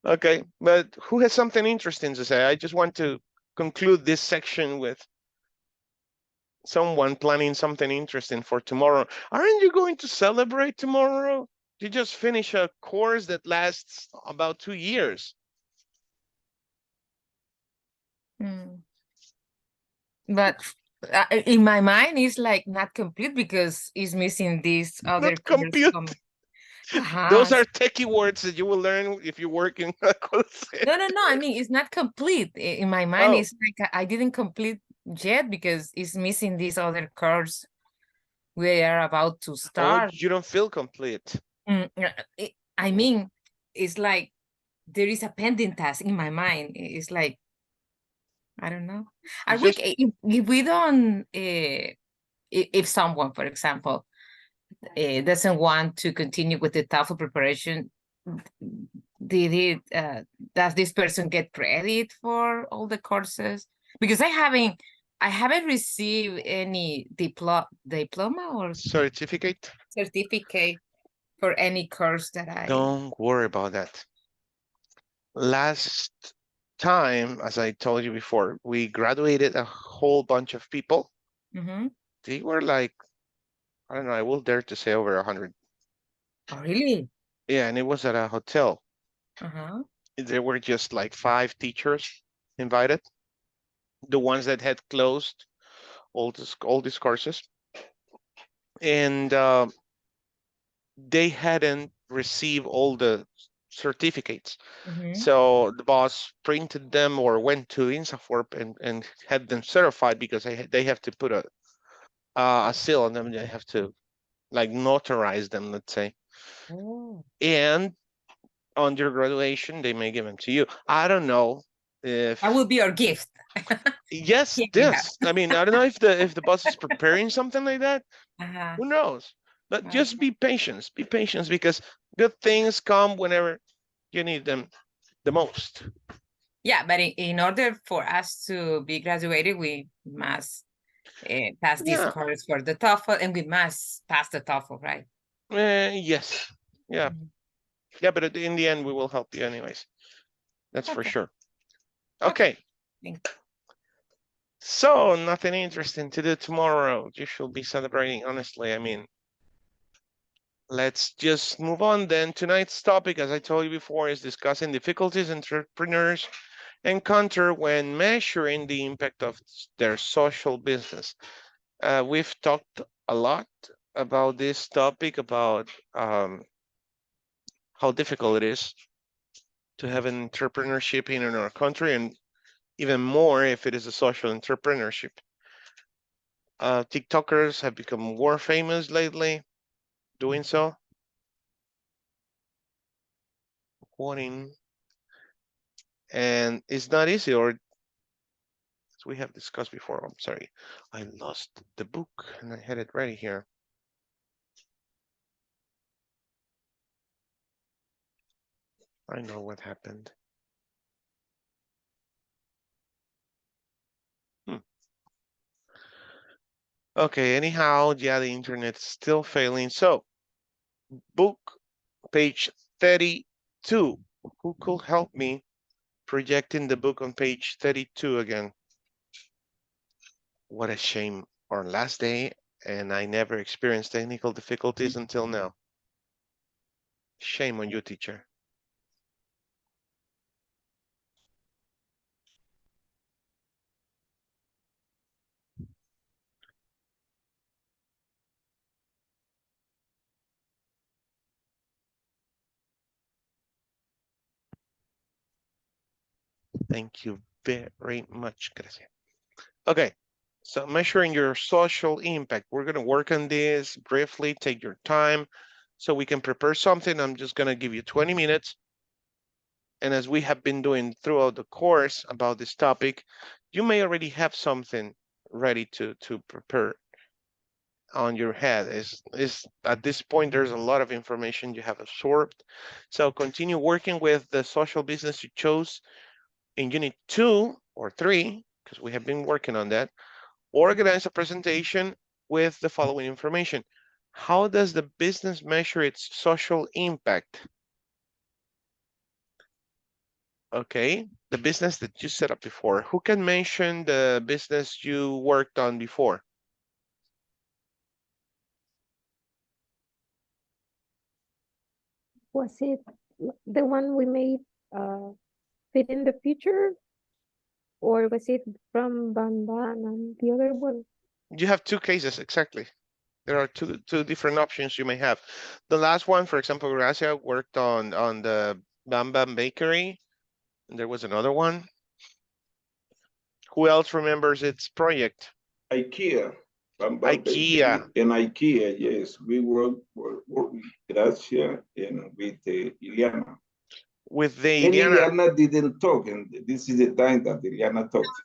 Okay, but who has something interesting to say? I just want to conclude this section with someone planning something interesting for tomorrow. Aren't you going to celebrate tomorrow? You just finish a course that lasts about 2 years. But in my mind, it's like not complete because it's missing this other Not compute. Those are techie words that you will learn if you work in a call center. No. I mean, it's not complete. In my mind, it's like I didn't complete yet because it's missing this other course we are about to start. You don't feel complete. I mean, it's like there is a pending task in my mind. It's like, I don't know. If we don't, if someone, for example, doesn't want to continue with the TOEFL preparation, does this person get credit for all the courses? Because I haven't received any diploma or certificate for any course that I don't worry about that. Last time, as I told you before, we graduated a whole bunch of people. They were like, I don't know, I will dare to say over 100. Oh, really? Yeah, and it was at a hotel. There were just like 5 teachers invited, the ones that had closed all these courses, and they hadn't received all the certificates. So the boss printed them or went to INSAFORP and had them certified because they have to put a seal on them. They have to like notarize them, let's say. And on your graduation, they may give them to you. I don't know if that will be our gift. Yes, I mean, I don't know if the boss is preparing something like that. Who knows? But just be patient. Be patient because good things come whenever you need them the most. Yeah, but in order for us to be graduated, we must pass this course for the TOEFL, and we must pass the TOEFL, right? Yes. Yeah. Yeah, but in the end, we will help you anyways. That's for sure. Okay. So nothing interesting to do tomorrow. You should be celebrating, honestly. I mean, let's just move on then. Tonight's topic, as I told you before, is discussing difficulties entrepreneurs encounter when measuring the impact of their social business. We've talked a lot about this topic, about how difficult it is to have an entrepreneurship in our country, and even more if it is a social entrepreneurship. TikTokers have become more famous lately doing so. Quoting. And it's not easy, or as we have discussed before. I'm sorry, I lost the book and I had it ready here. I know what happened. Okay, anyhow, yeah, the internet's still failing. So, book page 32. Who could help me projecting the book on page 32 again? What a shame. Our last day, and I never experienced technical difficulties until now. Shame on you, teacher. Thank you very much, Gracia. Okay, so measuring your social impact. We're going to work on this briefly. Take your time so we can prepare something. I'm just going to give you 20 minutes and as we have been doing throughout the course about this topic, you may already have something ready to prepare on your head. Is at this point, there's a lot of information you have absorbed. So continue working with the social business you chose in unit 2 or 3, because we have been working on that. Organize a presentation with the following information. How does the business measure its social impact? Okay, the business that you set up before. Who can mention the business you worked on before? Was it the one we made fit in the future? Or was it from Banban and the other one? You have 2 cases, exactly. There are two different options you may have. The last one, for example, Gracia worked on the Bam Bam Bakery. And there was another one. Who else remembers its project? IKEA. IKEA. In IKEA, yes. We work with Gracia and with Ileana. With the And Ileana. Ileana didn't talk, and this is the time that Ileana talked.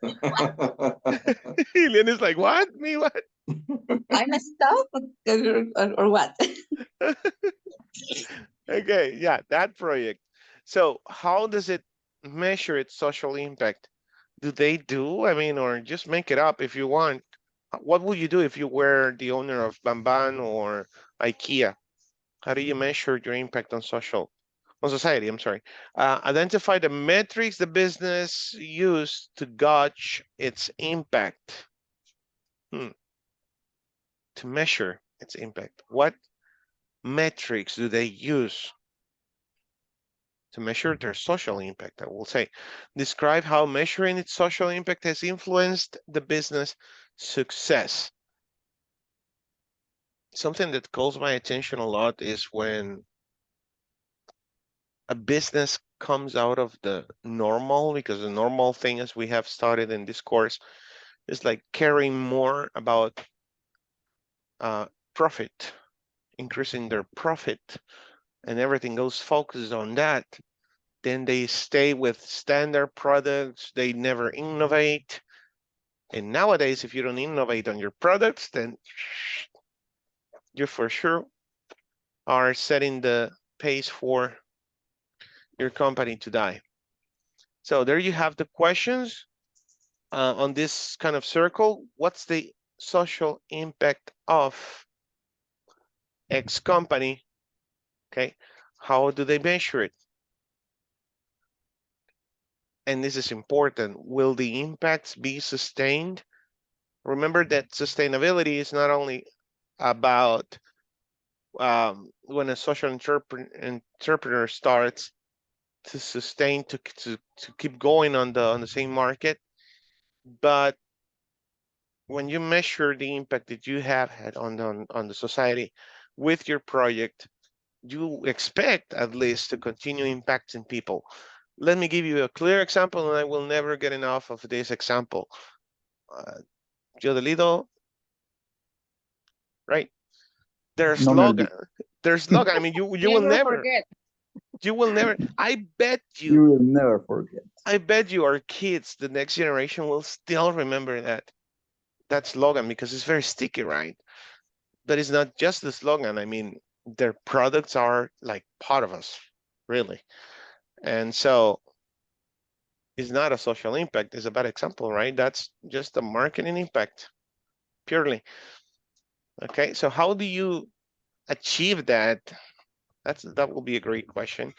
Ileana is like, what? Me, what? I messed up or what? Okay, yeah, that project. So how does it measure its social impact? Do they do? I mean, or just make it up if you want. What would you do if you were the owner of Bamban or IKEA? How do you measure your impact on society? I'm sorry. Identify the metrics the business used to gauge its impact. To measure its impact. What metrics do they use to measure their social impact? I will say, describe how measuring its social impact has influenced the business success. Something that calls my attention a lot is when a business comes out of the normal, because the normal thing, as we have studied in this course, is like caring more about profit, increasing their profit, and everything goes focused on that. Then they stay with standard products, they never innovate. And nowadays, if you don't innovate on your products, then you for sure are setting the pace for your company to die. So there you have the questions on this kind of circle. What's the social impact of X company? Okay, how do they measure it? And this is important. Will the impacts be sustained? Remember that sustainability is not only about when a social entrepreneur starts to sustain, to keep going on the same market, but when you measure the impact that you have had on the society with your project, you expect at least to continue impacting people. Let me give you a clear example, and I will never get enough of this example. Jodelito, right? Their slogan. Their slogan. I mean, you will never forget. You will never. I bet you. You will never forget. I bet you our kids, the next generation, will still remember that slogan because it's very sticky, right? But it's not just the slogan. I mean, their products are like part of us, really. And so it's not a social impact. It's a bad example, right? That's just a marketing impact, purely. Okay, so how do you achieve that? That will be a great question.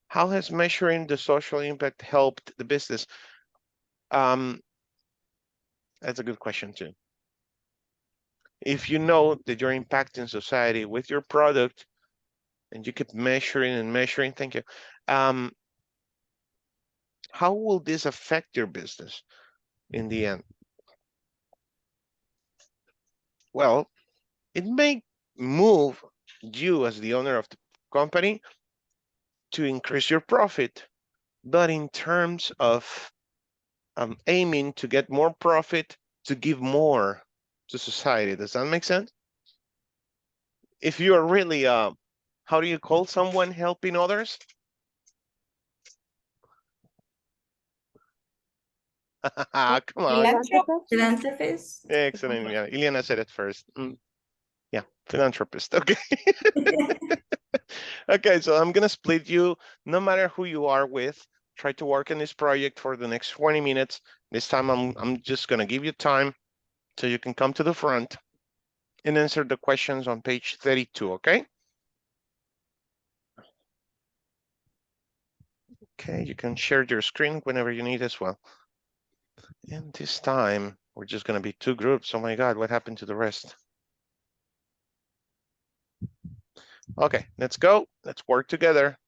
How has measuring the social impact helped the business? That's a good question too. If you know that you're impacting society with your product and you keep measuring and measuring, thank you. How will this affect your business in the end? Well, it may move you as the owner of the company to increase your profit, but in terms of aiming to get more profit, to give more to society. Does that make sense? If you are really, how do you call someone helping others? Come on. Philanthropist. Excellent. Yeah, Ileana said it first. Yeah, philanthropist. Okay. Okay, so I'm gonna split you. No matter who you are with, try to work on this project for the next 20 minutes. This time I'm just gonna give you time so you can come to the front and answer the questions on page 32, okay? Okay, you can share your screen whenever you need as well. And this time, we're just gonna be two groups. Oh my God, what happened to the rest? Okay, let's go. Let's work together.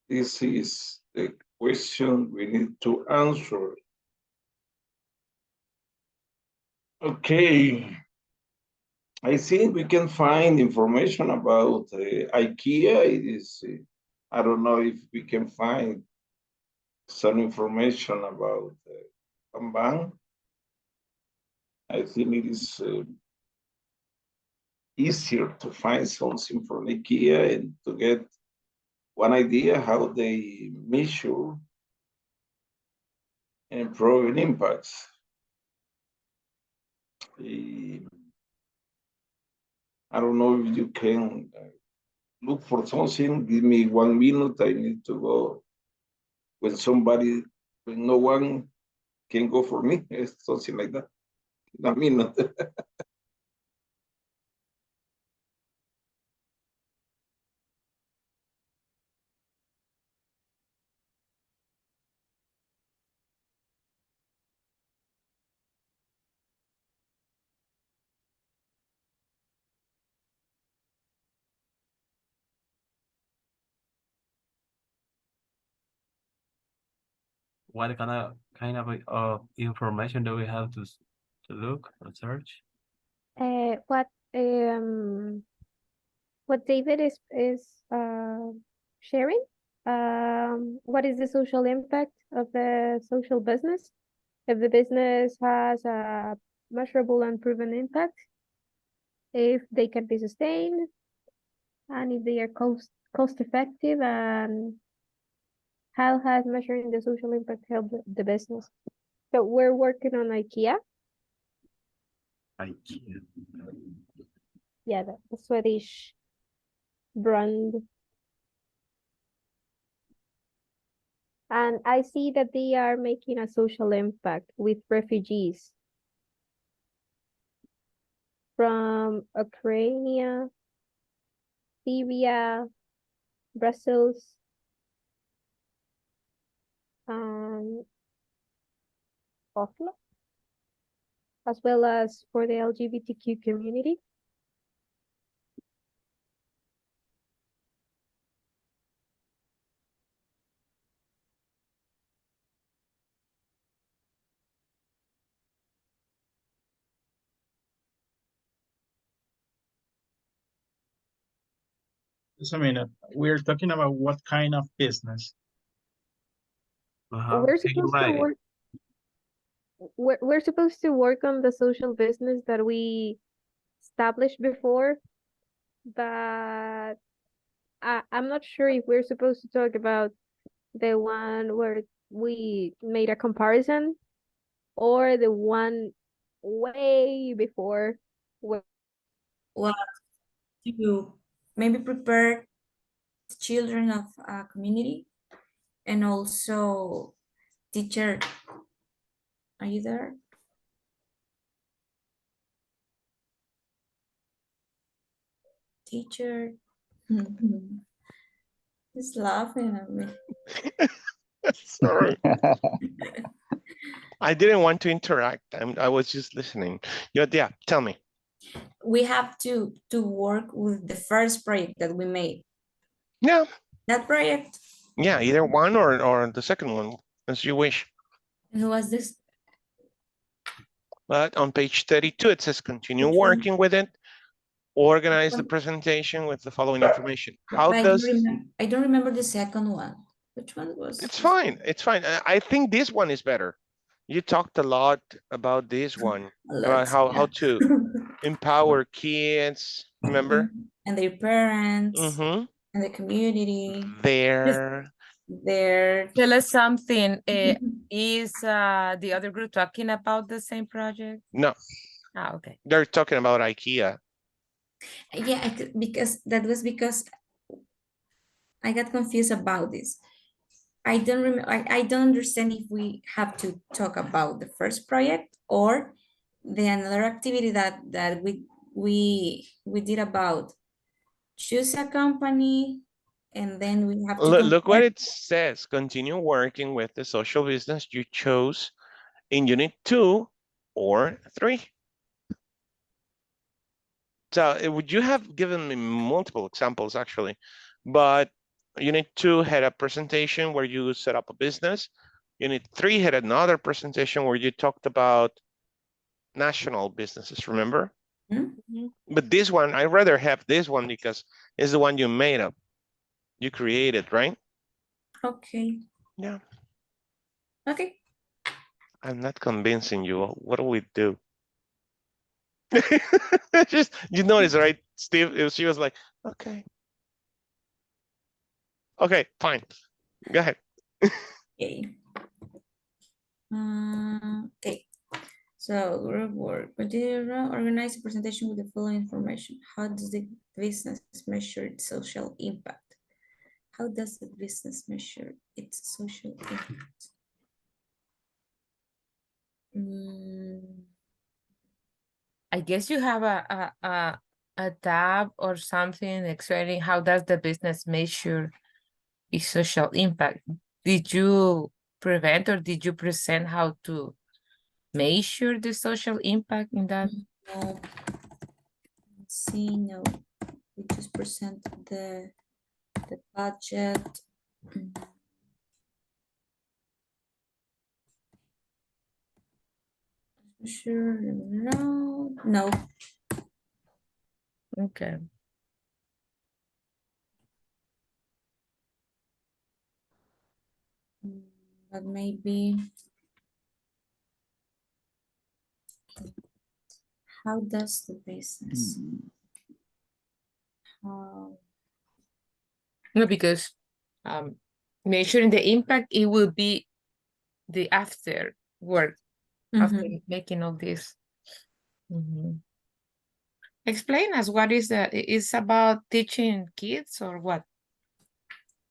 This is the question we need to answer. Okay. I think we can find information about IKEA. It is, I don't know if we can find some information about Kanban. I think it is easier to find something from IKEA and to get one idea how they measure and proven impacts. I don't know if you can look for something. Give me 1 minute. I need to go when somebody, when no one can go for me, something like that. 1 minute. What kind of information do we have to look or search? What David is sharing. What is the social impact of the social business? If the business has a measurable and proven impact, if they can be sustained, and if they are cost effective, and how has measuring the social impact helped the business? So we're working on IKEA. IKEA. Yeah, the Swedish brand. And I see that they are making a social impact with refugees from Ukraine, Syria, Brussels, and Oslo, as well as for the LGBTQ community. Just a minute. We're talking about what kind of business? We're supposed to work. We're supposed to work on the social business that we established before, but I'm not sure if we're supposed to talk about the one where we made a comparison or the one way before. Well, To maybe prepare children of a community and also teacher. Are you there? Teacher. He's laughing at me. Sorry. I didn't want to interact. I was just listening. Yeah, tell me. We have to work with the first project that we made. Yeah. That project. Yeah, either one or the second one, as you wish. And who was this? But on page 32, it says continue working with it. Organize the presentation with the following information. How does... I don't remember the second one. Which one was? It's fine. It's fine. I think this one is better. You talked a lot about this one, about how to empower kids, remember? And their parents and the community. There. Tell us something. Is the other group talking about the same project? No. Ah, okay. They're talking about IKEA. Yeah, because I got confused about this. I don't remember. I don't understand if we have to talk about the first project or the another activity that we did about choose a company, and then we have to look what it says. Continue working with the social business you chose in unit 2 or 3. So would you have given me multiple examples actually, but unit 2 had a presentation where you set up a business. Unit 3 had another presentation where you talked about national businesses, remember? But this one, I'd rather have this one because it's the one you made up. You created, right? Okay. Yeah. Okay. I'm not convincing you. What do we do? Just, you notice, right, Steve? She was like, okay. Okay, fine. Go ahead. Okay. Okay. So group work. Organize a presentation with the following information. How does the business measure its social impact? How does the business measure its social impact? I guess you have a tab or something explaining how does the business measure its social impact. Did you prevent or did you present how to measure the social impact in that? No. Let's see, no. We just present the budget. Sure, no. Okay. But maybe how does the business? How? No, because measuring the impact, it will be the after work after making all this. Explain us what is that? It's about teaching kids or what?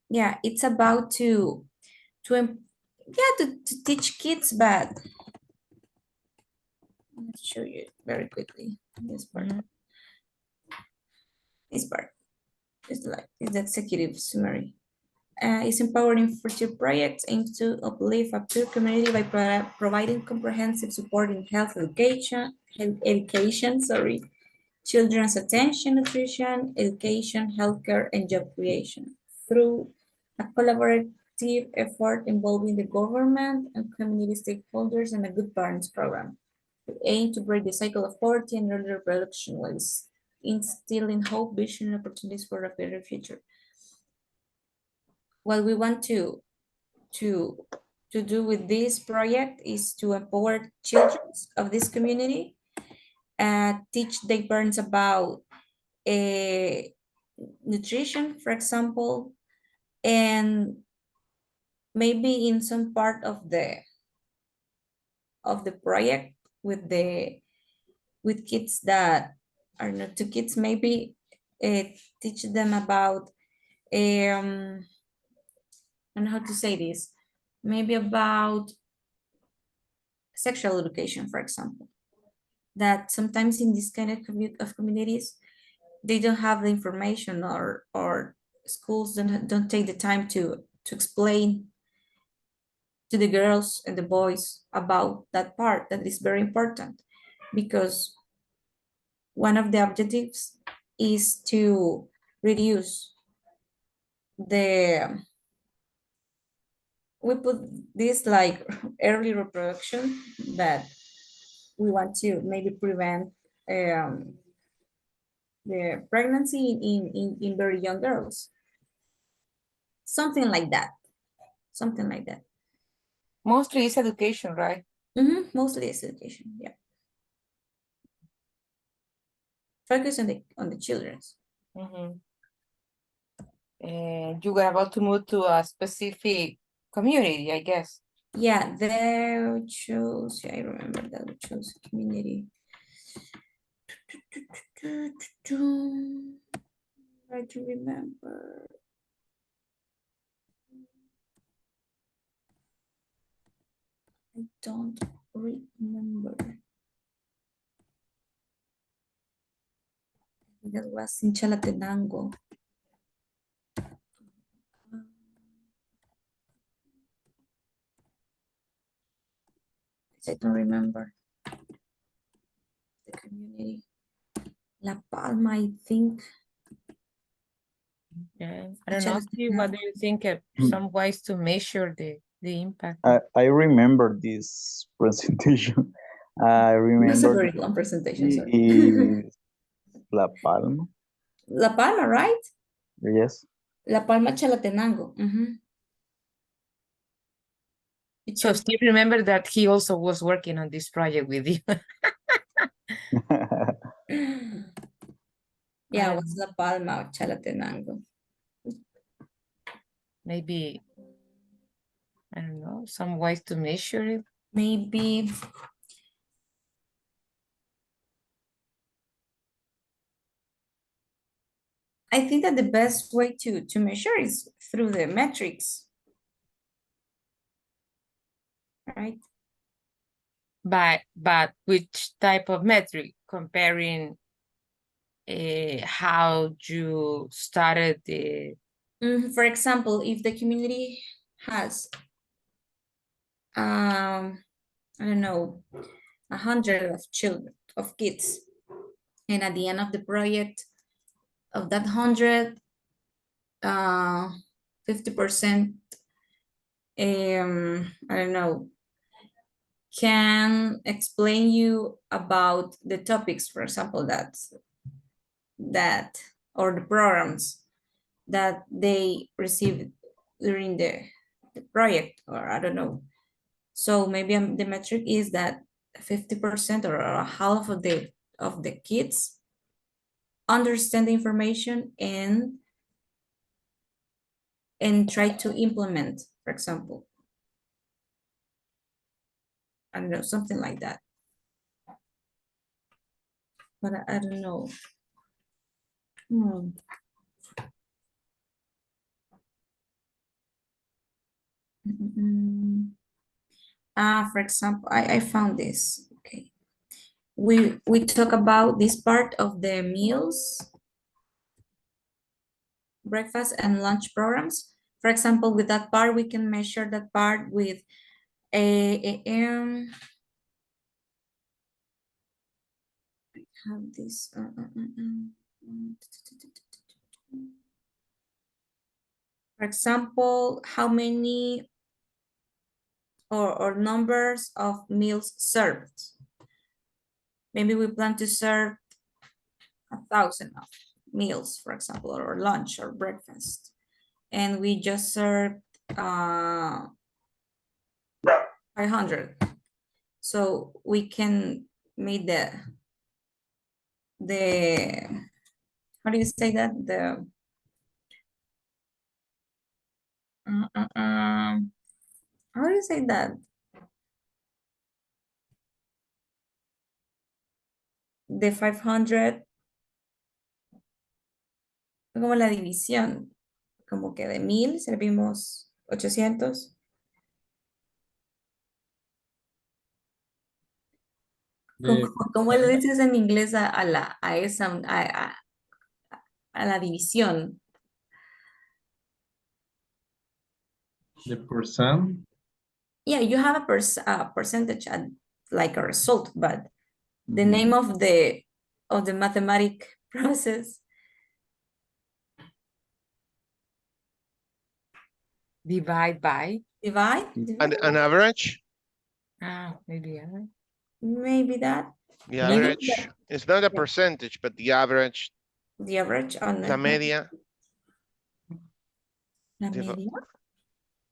Yeah, it's about to teach kids, but let's show you very quickly this part. This part is the executive summary. It's empowering future projects, aims to uplift a peer community by providing comprehensive support in health education, children's attention, nutrition, education, healthcare, and job creation through a collaborative effort involving the government and community stakeholders and a good parents program. We aim to break the cycle of poverty and early reproduction while instilling hope, vision, and opportunities for a better future. What we want to do with this project is to empower children of this community, teach their parents about nutrition, for example, and maybe in some part of the project with kids that are not two kids, maybe teach them about I don't know how to say this, maybe about sexual education, for example, that sometimes in this kind of communities, they don't have the information, or schools don't take the time to explain to the girls and the boys about that part that is very important, because one of the objectives is to reduce we put this like early reproduction, that we want to maybe prevent the pregnancy in very young girls. Something like that. Something like that. Mostly it's education, right? Mostly it's education, yeah. Focus on the children. And you were about to move to a specific community, I guess. Yeah, they chose, I remember that we chose community. Try to remember. I don't remember. That was in Chalatenango. I don't remember the community. La Palma, I think. Yeah, I don't know, Steve, what do you think of some ways to measure the impact? I remember this presentation. I remember. It's a very long presentation, sorry. Is La Palma. La Palma, right? Yes. La Palma, Chalatenango. So Steve, remember that he also was working on this project with you. Yeah, it was La Palma, Chalatenango. Maybe, I don't know, some ways to measure it. Maybe. I think that the best way to measure is through the metrics. Right? But which type of metric? Comparing how you started the... For example, if the community has, I don't know, 100 of children, of kids, and at the end of the project, of that 100, 50%, I don't know, can explain you about the topics, for example, that or the programs that they received during the project, or I don't know. So maybe the metric is that 50% or half of the kids understand the information and try to implement, for example. I don't know, something like that. But I don't know. For example, I found this. Okay. We talk about this part of the meals, breakfast and lunch programs. For example, with that part, we can measure that part with have this for example, how many or numbers of meals served. Maybe we plan to serve 1,000 of meals, for example, or lunch or breakfast, and we just served 500. So we can make the how do you say that, the how do you say that, the 500, como la división, como que de 1000 servimos 800. ¿Cómo le dices en inglés a la división? The percent. Yeah, you have a percentage like a result, but the name of the mathematic process. Divide by. Divide? An average? Maybe average. Maybe that. The average. It's not a percentage, but the average. The average on La media. La media?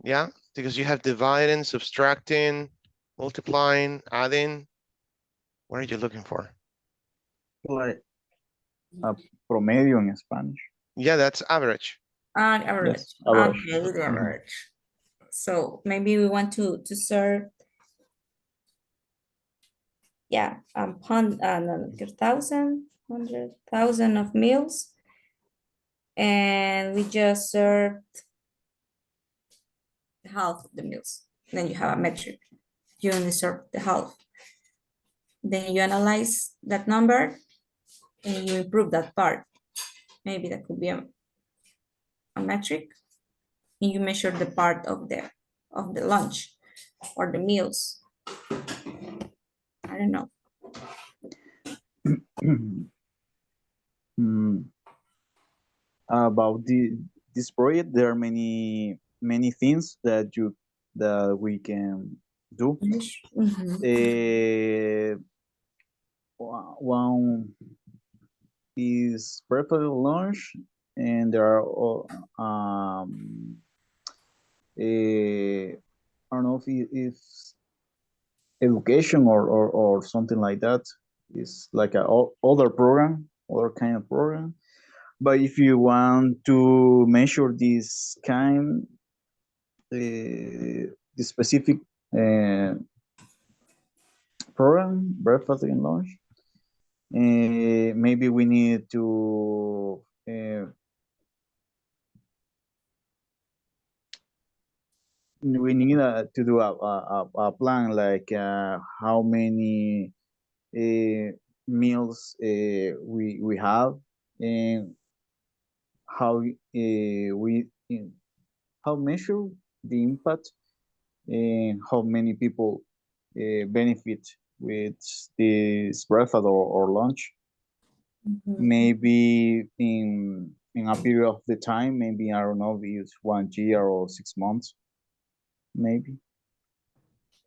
Yeah, because you have dividing, subtracting, multiplying, adding. What are you looking for? Like a promedio in Spanish. Yeah, that's average. Average. Yes, average. Okay, the average. So maybe we want to serve, yeah, 100,000 of meals, and we just served half of the meals. Then you have a metric. You only serve the half. Then you analyze that number and you improve that part. Maybe that could be a metric. And you measure the part of the lunch or the meals. I don't know. About this project, there are many things that we can do. One is breakfast and lunch, and there are I don't know if education or something like that. It's like a other kind of program. But if you want to measure this kind, the specific program, breakfast and lunch, maybe we need to to do a plan, like how many meals we have, and how how measure the impact, and how many people benefit with this breakfast or lunch. Maybe in a period of the time, maybe I don't know, it's 1 year or 6 months, maybe,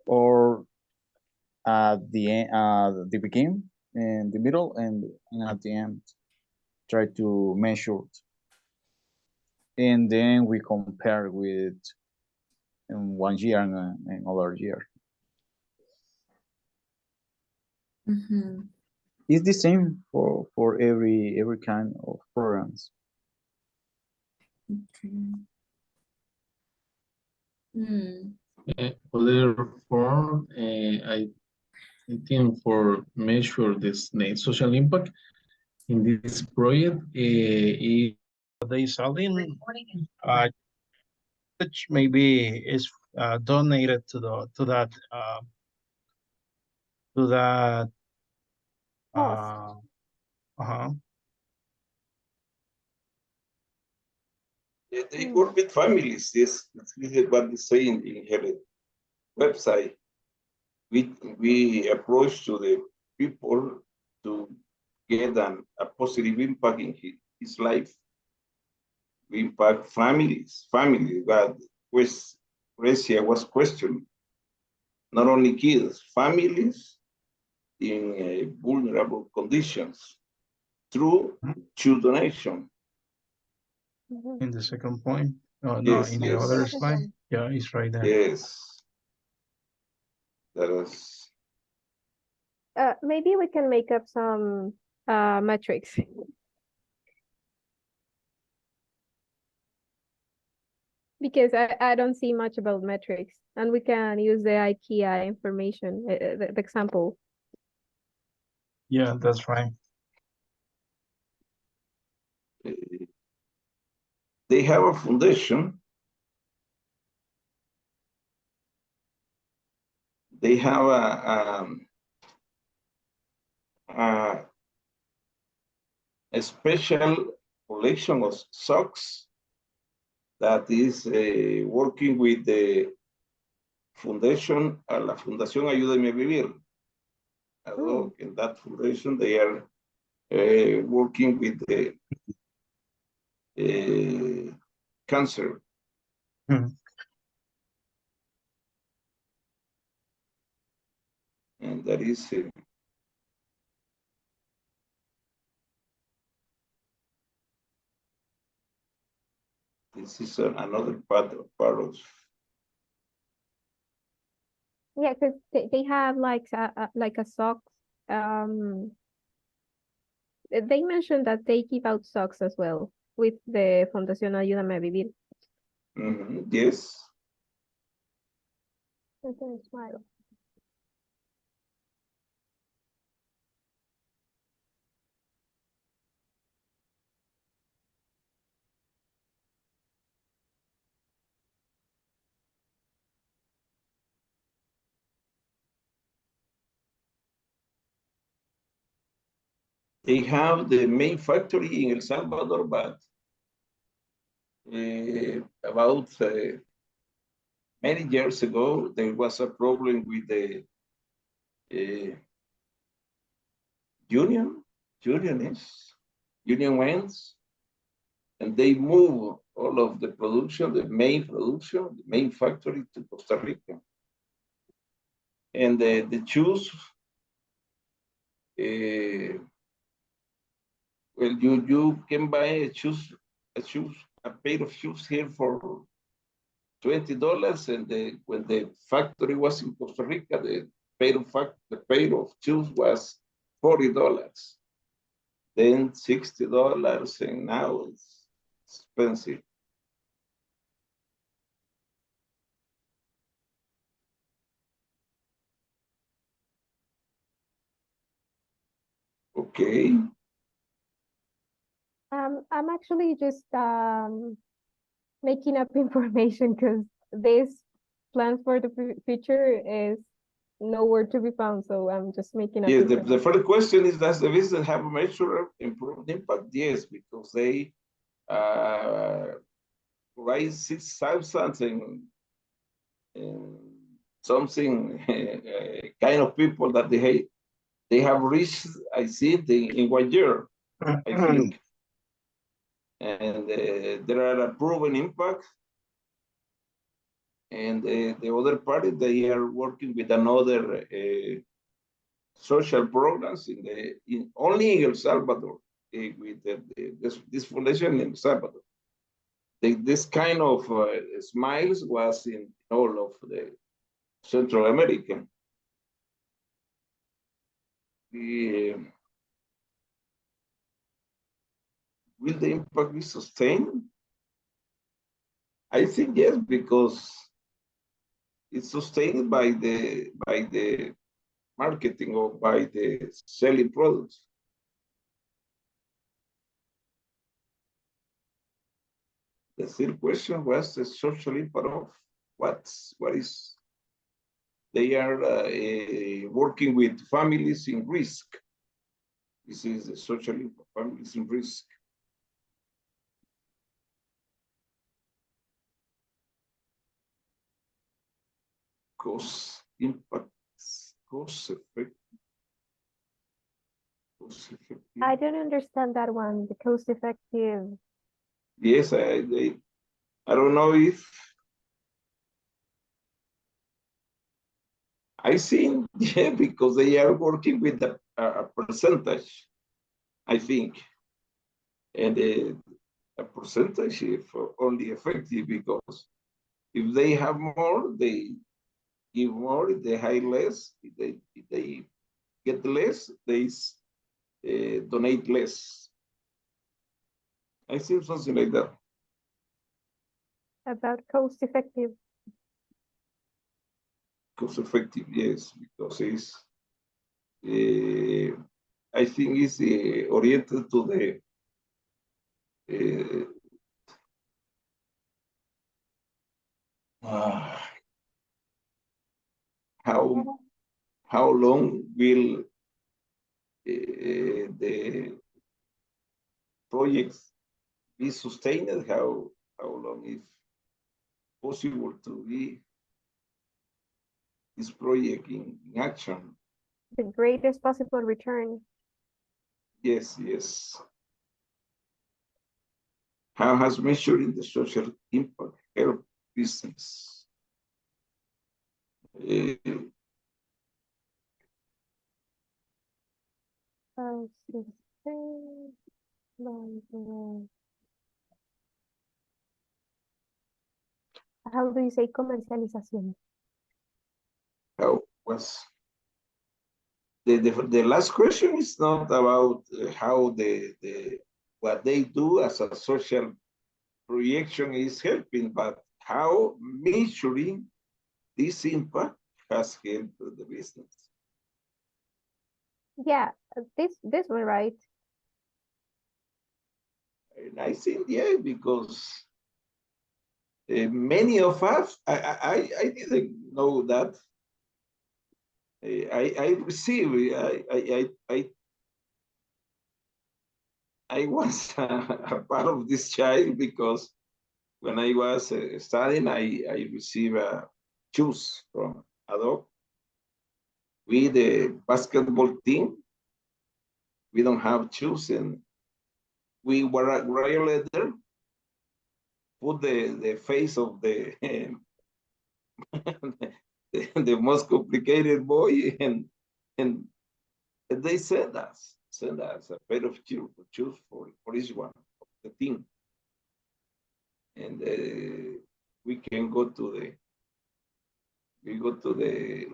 or at the end, the beginning, and the middle, and at the end, try to measure it. And then we compare with 1 year and another year. It's the same for every kind of programs. Other form, I think, for measure this social impact in this project, they selling which maybe is donated to that They work with families. This is what they say in her website. We approach to the people to get a positive impact in his life. We impact families, but Recia was questioning. Not only kids, families in vulnerable conditions through donation. in the second point. Oh, Yes, no, in yes. the other slide. Yeah, it's right there. Yes. That is. Maybe we can make up some metrics. Because I don't see much about metrics, and we can use the IKEA information, the example. Yeah, that's right. They have a foundation. They have a special collection of socks that is working with the foundation, la Fundación Ayúdame a Vivir. Although in that foundation, they are working with the cancer. And that is this is another part of. Yeah, because they have like a socks. They mentioned that they give out socks as well with the Fundación Ayúdame a Vivir. Yes. Okay, smile. They have the main factory in El Salvador, but about many years ago, there was a problem with the union wings, and they move all of the production, the main factory to Costa Rica. And the shoes, well, you can buy a pair of shoes here for $20, and when the factory was in Costa Rica, the pair of shoes was $40, then $60, and now it's expensive. Okay. I'm actually just making up information because this plans for the future is nowhere to be found. So I'm just making up. Yes, the first question is, does the business have a measure improved impact? Yes, because they raise 6,000 and something kind of people that they have reached, I think, in 1 year, I think. And there are a proven impact. And the other party, they are working with another social programs only in El Salvador, with this foundation in El Salvador. This kind of smiles was in all of the Central America. Will the impact be sustained? I think yes, because it's sustained by the marketing or by the selling products. The third question was the social impact of what is. They are working with families in risk. This is the social impact, families in risk. Cost impacts, cost effect. I don't understand that one, the cost effective. Yes, I don't know if I think, yeah, because they are working with a percentage, I think. And a percentage is only effective because if they have more, they give more. If they have less, if they get less, they donate less. I think something like that. About cost effective. Cost effective, yes, because it's I think is oriented to the how long will the projects be sustained? How long is possible to be this project in action? The greatest possible return. Yes, yes. How has measuring the social impact help business? How do you say comercialización? How was the last question is not about how what they do as a social projection is helping, but how measuring this impact has helped the business. Yeah, this one, right? And I think, yeah, because many of us, I didn't know that. I received, I was a part of this child because when I was studying, I received shoes from a dog. We, the basketball team, we don't have shoes, and we were really there, put the face of the the most complicated boy, and they send us a pair of shoes for each one of the team, and we can go to the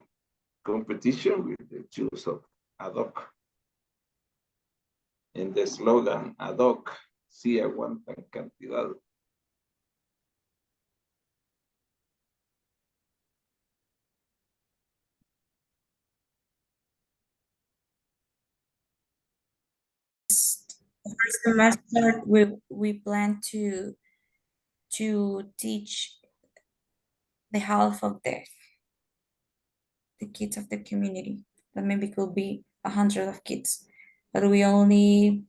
competition with the shoes of ad hoc, and the slogan ad hoc sí aguantan cantidad. First semester, we plan to teach the half of the kids of the community. That maybe could be 100 of kids, but we only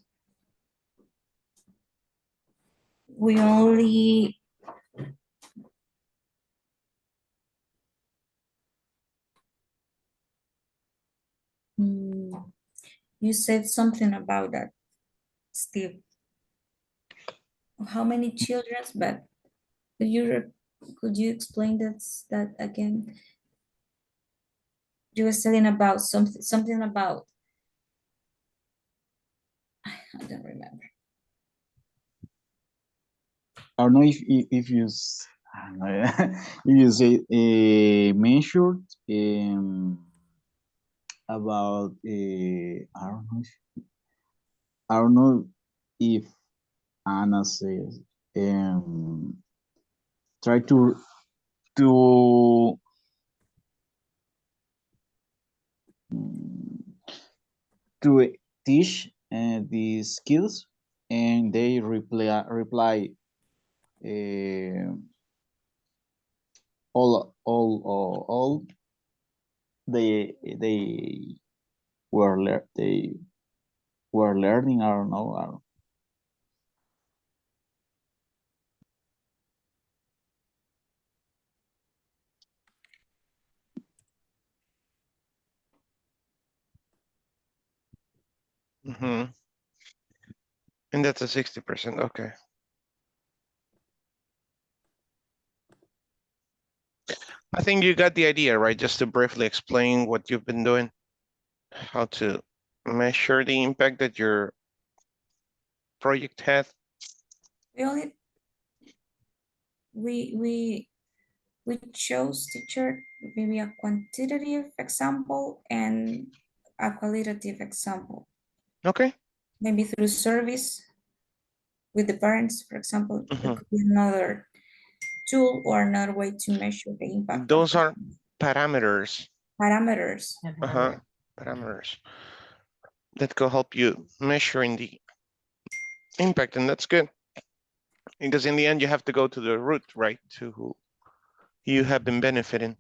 you said something about that, Steve. How many children? But could you explain that again? You were saying about something about, I don't remember. I don't know if you if you say mentioned about I don't know if Anna says try to teach these skills, and they reply all they were learning. I don't know. Mm-hmm. And that's a 60%. Okay. I think you got the idea, right? Just to briefly explain what you've been doing, how to measure the impact that your project had. We chose, teacher, maybe a quantitative example and a qualitative example. Okay. Maybe through service with the parents, for example, it could be another tool or another way to measure the impact. Those are parameters. Parameters. Parameters. that could help you measuring the impact, and that's good. Because in the end, you have to go to the root, right, to who you have been benefiting.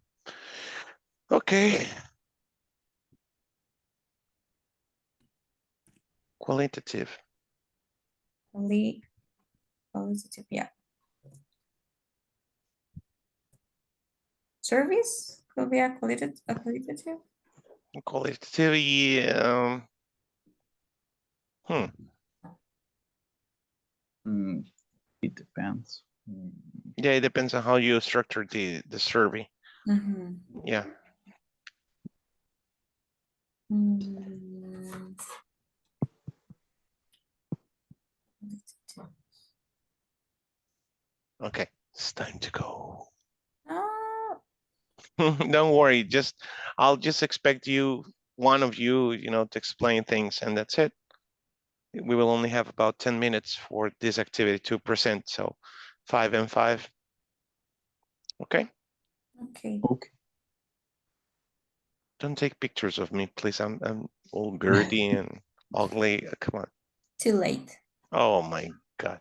Okay. Qualitative. Qualitative, yeah. Service could be a qualitative. Qualitative, yeah. It depends. Yeah, it depends on how you structure the survey. Yeah. Okay, it's time to go. Don't worry, I'll just expect one of you, to explain things, and that's it. We will only have about 10 minutes for this activity to present, so 5 and 5. Okay? Okay. Don't take pictures of me, please. I'm all girdy and ugly. Come on. Too late. Oh my God.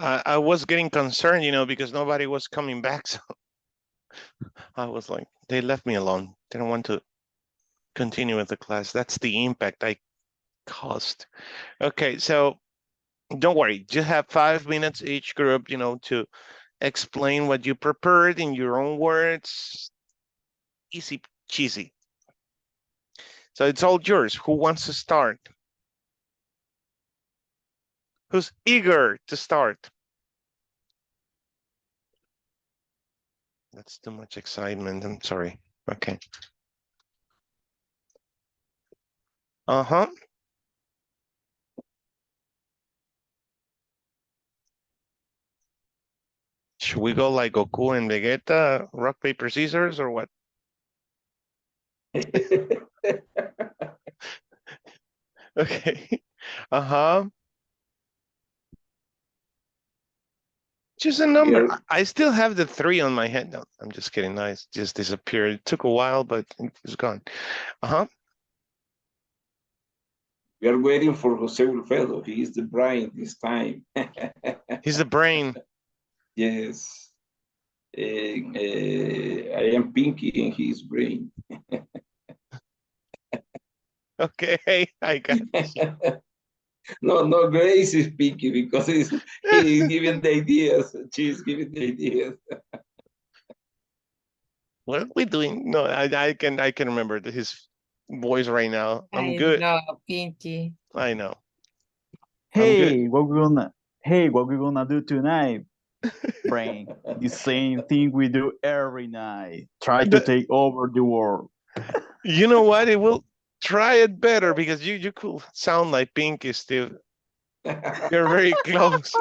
I was getting concerned, because nobody was coming back. So I was like, they left me alone. They don't want to continue with the class. That's the impact I caused. Okay, so don't worry. Just have 5 minutes each group, to explain what you prepared in your own words. Easy cheesy. So it's all yours. Who wants to start? Who's eager to start? That's too much excitement. I'm sorry. Okay. Uh-huh. Should we go like Goku and Vegeta, rock, paper, scissors, or what? Okay. Uh-huh. Just a number. Yeah. I still have the 3 on my head. No, I'm just kidding. No, it's just disappeared. It took a while, but it's gone. Uh-huh. We are waiting for Jose Wilfredo. He is the brain this time. He's the brain. Yes. I am Pinky and he is brain. Okay, I got you. No, Grace is Pinky because he is giving the ideas. She is giving the ideas. What are we doing? No, I can remember his voice right now. I'm good. I know, Pinky. I know. Hey, what we gonna do tonight? Brain, the same thing we do every night. Try to take over the world. You know what? It will try it better because you could sound like Pinky still. You're very close.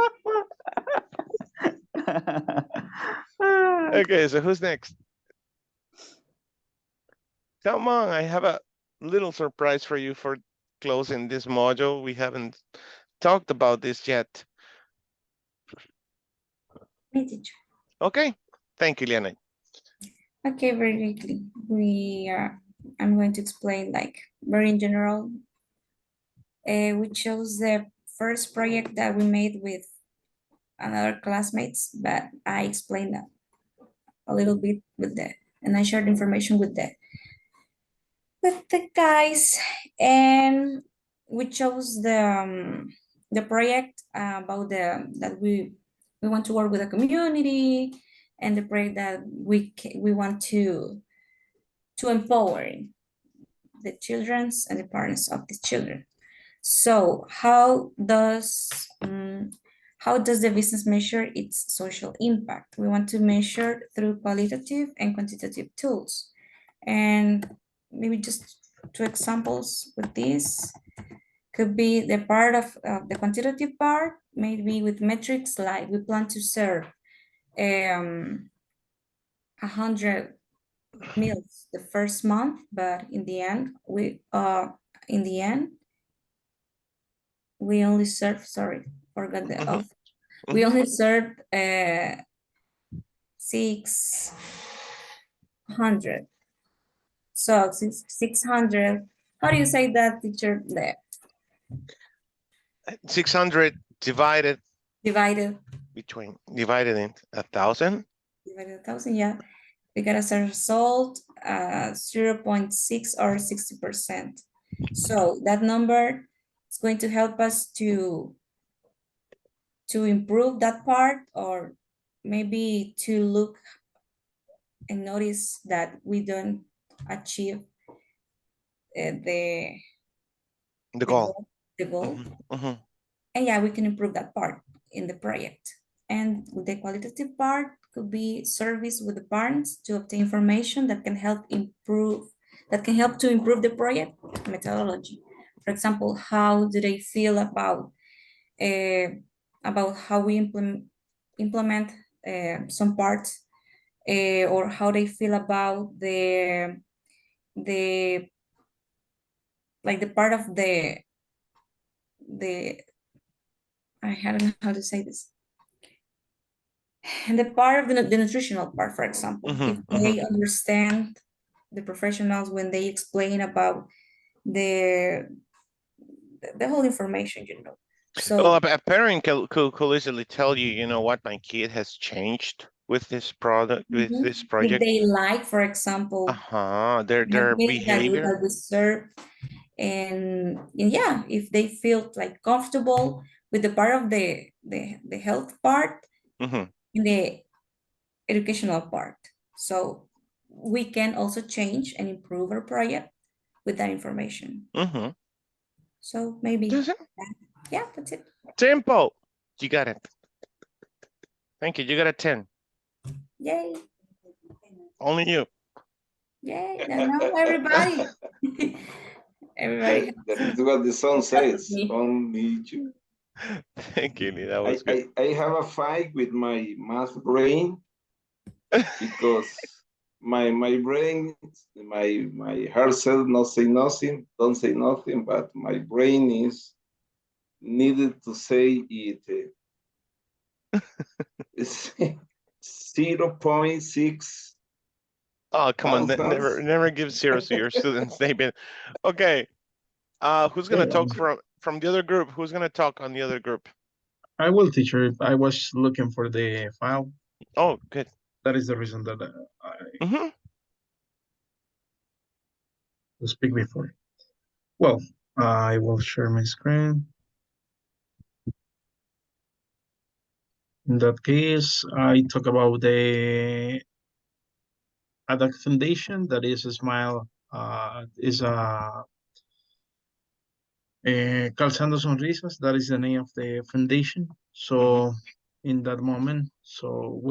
Okay, so who's next? Come on, I have a little surprise for you for closing this module. We haven't talked about this yet. Okay, thank you, Liana. Okay, very quickly. I'm going to explain like very in general. We chose the first project that we made with another classmates, but I explained that a little bit with the And I shared information with the guys, and we chose the project about that we want to work with the community, and the project that we want to empower the children and the parents of the children. So how does the business measure its social impact? We want to measure through qualitative and quantitative tools. And maybe just 2 examples with this could be the part of the quantitative part, maybe with metrics like we plan to serve 100 meals the first month, but in the end we only serve, sorry, forgot the off. We only served 600. So 600. How do you say that, teacher? There. 600 divided Divided in 1,000. Divided 1,000, yeah. We got as a result 0.6 or 60%. So that number is going to help us to improve that part, or maybe to look and notice that we don't achieve the goal. And yeah, we can improve that part in the project. And the qualitative part could be service with the parents to obtain information that can help to improve the project methodology. For example, how do they feel about how we implement some parts, or how they feel about the part of the I don't know how to say this. And the part of the nutritional part, for example, if they understand the professionals when they explain about the whole information, So well, a parent could easily tell you, you know what, my kid has changed with this product, with this project. If they like, for example, their behavior that we serve, and yeah, if they feel like comfortable with the part of the health part, in the educational part. So we can also change and improve our project with that information. So maybe, yeah, that's it. Tempo, you got it. Thank you, you got a 10. Yay. Only you. Yay, no, everybody. Everybody. That is what the song says, only you. Thank you, that was good. I have a fight with my math brain because my brain, my heart cells don't say nothing, but my brain is needed to say it. It's 0.6. Oh, come on, never give zeros to your students. They've been okay. Who's gonna talk from the other group? Who's gonna talk on the other group? I will, teacher. I was looking for the file. Oh, good. That is the reason that I speak before. Well, I will share my screen. In that case, I talk about the ADAC Foundation. That is a smile. Is a Calzando Sonrisas. That is the name of the foundation. So in that moment, so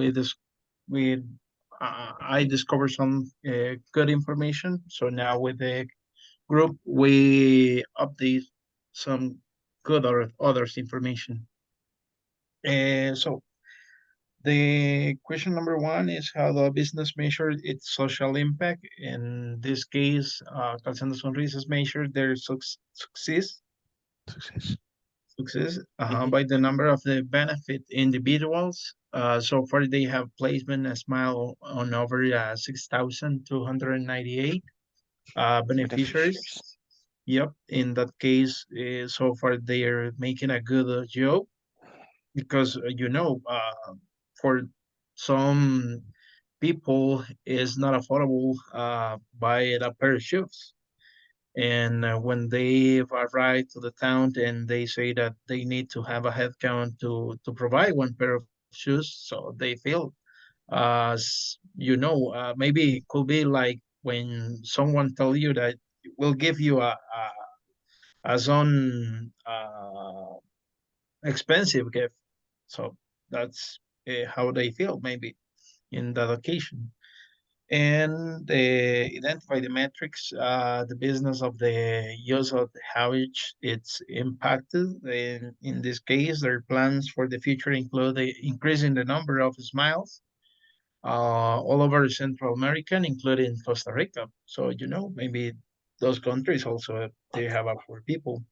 I discovered some good information. So now with the group, we update some good or others information. So the question number 1 is how the business measure its social impact. In this case, Calzando Sonrisas measure their success by the number of the benefit individuals. So far, they have placement a smile on over 6,298 beneficiaries. Yep, in that case, so far they are making a good job, because for some people is not affordable buy a pair of shoes. And when they arrive to the town and they say that they need to have a headcount to provide one pair of shoes, so they feel, you know, maybe it could be like when someone tell you that we'll give you a some expensive gift. So that's how they feel maybe in that occasion. And identify the metrics, the business of the use of how it's impacted. In this case, their plans for the future include increasing the number of smiles all over Central America, including Costa Rica. So, you know, maybe those countries also, they have a poor people.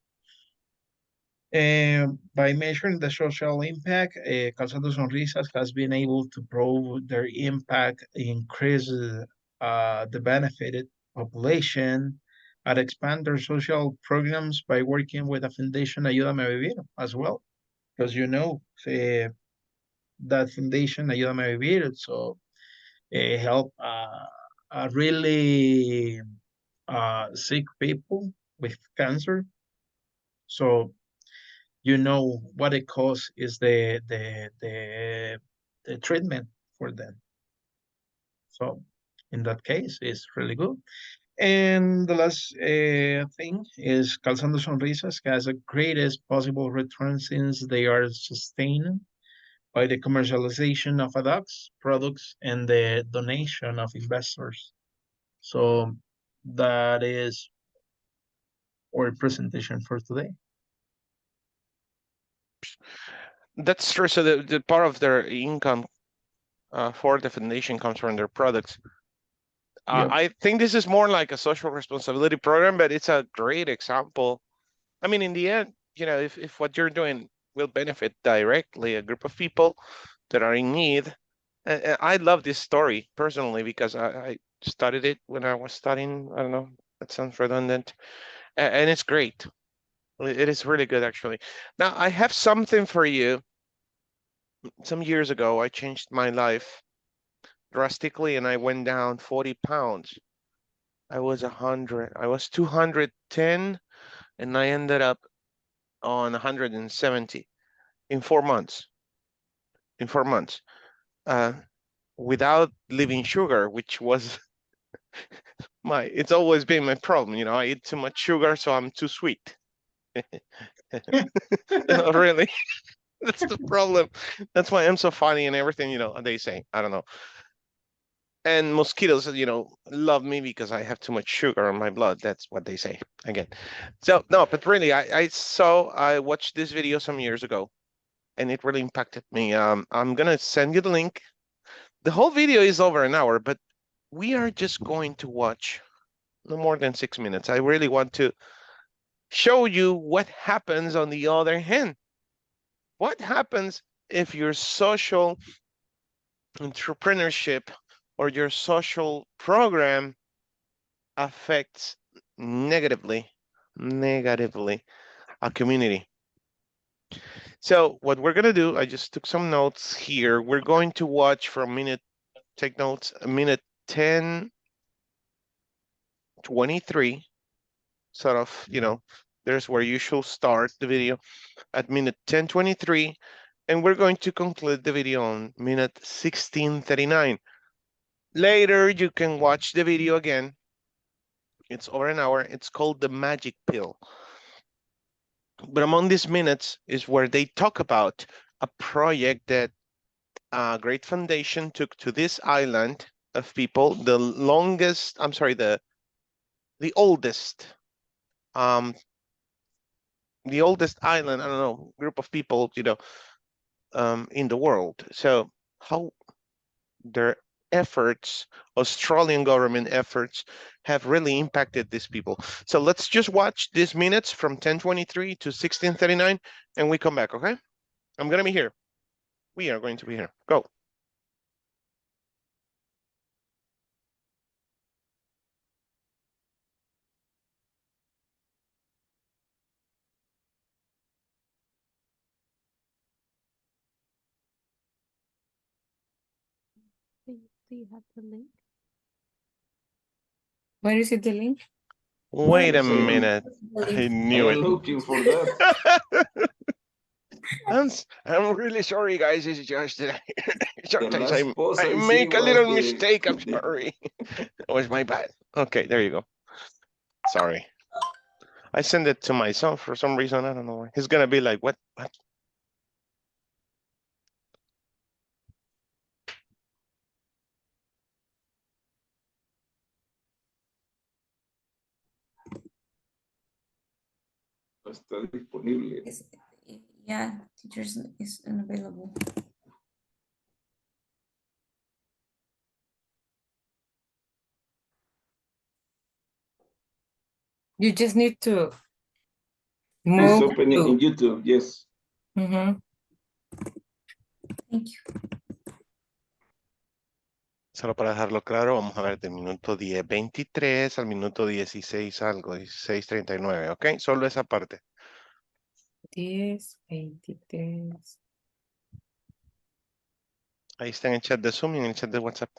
By measuring the social impact, Calzando Sonrisas has been able to prove their impact increases the benefited population and expand their social programs by working with the Foundation Ayúdame a Vivir as well. Because you know, that Foundation Ayúdame a Vivir, so help really sick people with cancer. So you know what it costs is the treatment for them. So in that case, it's really good. And the last thing is Calzando Sonrisas has the greatest possible return since they are sustained by the commercialization of products and the donation of investors. So that is our presentation for today. That's true. So the part of their income for the foundation comes from their products. Yep. I think this is more like a social responsibility program, but it's a great example. I mean, in the end, you know, if what you're doing will benefit directly a group of people that are in need. And I love this story personally because I studied it when I was studying. I don't know, that sounds redundant. And it's great. It is really good, actually. Now, I have something for you. Some years ago, I changed my life drastically and I went down 40 pounds. I was 210 and I ended up on 170 in 4 months. In 4 months. Without leaving sugar, which was it's always been my problem. You know, I eat too much sugar, so I'm too sweet. No, really. That's the problem. That's why I'm so funny and everything, you know, they say. I don't know. And mosquitoes, you know, love me because I have too much sugar in my blood. That's what they say again. So no, but really, I watched this video some years ago and it really impacted me. I'm gonna send you the link. The whole video is over an hour, but we are just going to watch no more than 6 minutes. I really want to show you what happens on the other hand. What happens if your social entrepreneurship or your social program affects negatively a community? So what we're gonna do, I just took some notes here. We're going to watch from take notes, minute 10:23, sort of, you know, there's where you should start the video at minute 10:23, and we're going to conclude the video on minute 16:39. Later, you can watch the video again. It's over an hour. It's called The Magic Pill. But among these minutes is where they talk about a project that a great foundation took to this island of people, the oldest island, I don't know, group of people, you know, in the world. So how their efforts, Australian government efforts, have really impacted these people. So let's just watch these minutes from 10:23 to 16:39 and we come back, okay? I'm gonna be here. We are going to be here. Go. Do you have the link? Where is it, the link? Wait a Yes, minute. I knew I'm it. looking for that. I'm really sorry, guys. It's just that The sometimes last post I I see make a was little the- mistake. I'm the- sorry. It was my bad. Okay, there you go. Sorry. I sent it to my son for some reason. I don't know why. He's gonna be like, what? What? Está disponible. Yeah, teachers is unavailable. You just need to It's move opening to. in YouTube, yes. Mhm. Thank you. Solo para dejarlo claro, vamos a ver del minuto 10:23 al minuto 16 algo, 16:39, ¿ok? Solo esa parte. 10:23. Ahí está en el chat de Zoom y en el chat de WhatsApp.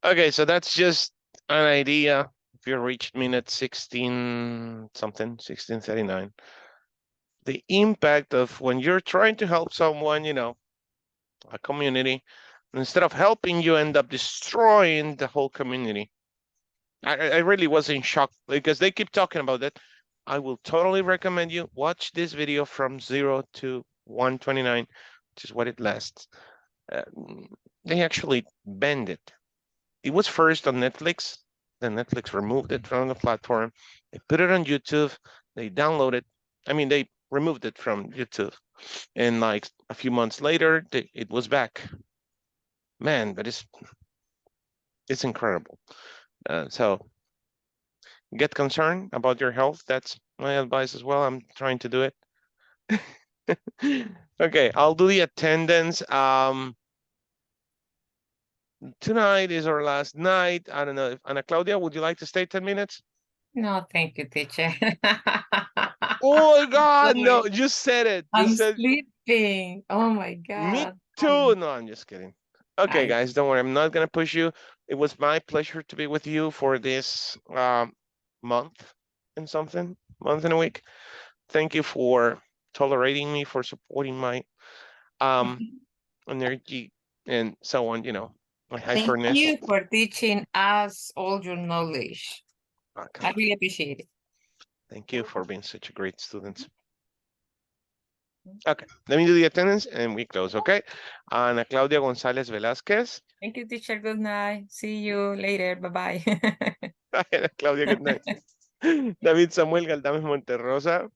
Okay, so that's just an idea. If you reached minute 16 something, 1639. The impact of when you're trying to help someone, you know, a community, instead of helping, you end up destroying the whole community. I really was in shock because they keep talking about that. I will totally recommend you watch this video from 0 to 129, which is what it lasts. They actually banned it. It was first on Netflix. Then Netflix removed it from the platform. They put it on YouTube. They downloaded. I mean, they removed it from YouTube. And like a few months later, it was back. Man, but it's incredible. So get concerned about your health. That's my advice as well. I'm trying to do it. Okay, I'll do the attendance. Tonight is our last night. I don't know if Ana Claudia, would you like to stay 10 minutes? No, thank you, teacher. Oh my God, Sorry. no, you said it. You I'm said sleeping. Oh my me God. too. No, I'm just kidding. Okay, I- guys, don't worry. I'm not gonna push you. It was my pleasure to be with you for this month and something, month and a week. Thank you for tolerating me, for supporting my energy and so on, you know, my Thank hyperness. you for teaching us all your knowledge. I really appreciate it. Thank you for being such a great student. Okay, let me do the attendance and we close, okay? Ana Claudia González Velázquez. Thank you, teacher. Good night. See you later. Bye-bye. Ana Claudia, good night. David Samuel Galdames Monterrosa.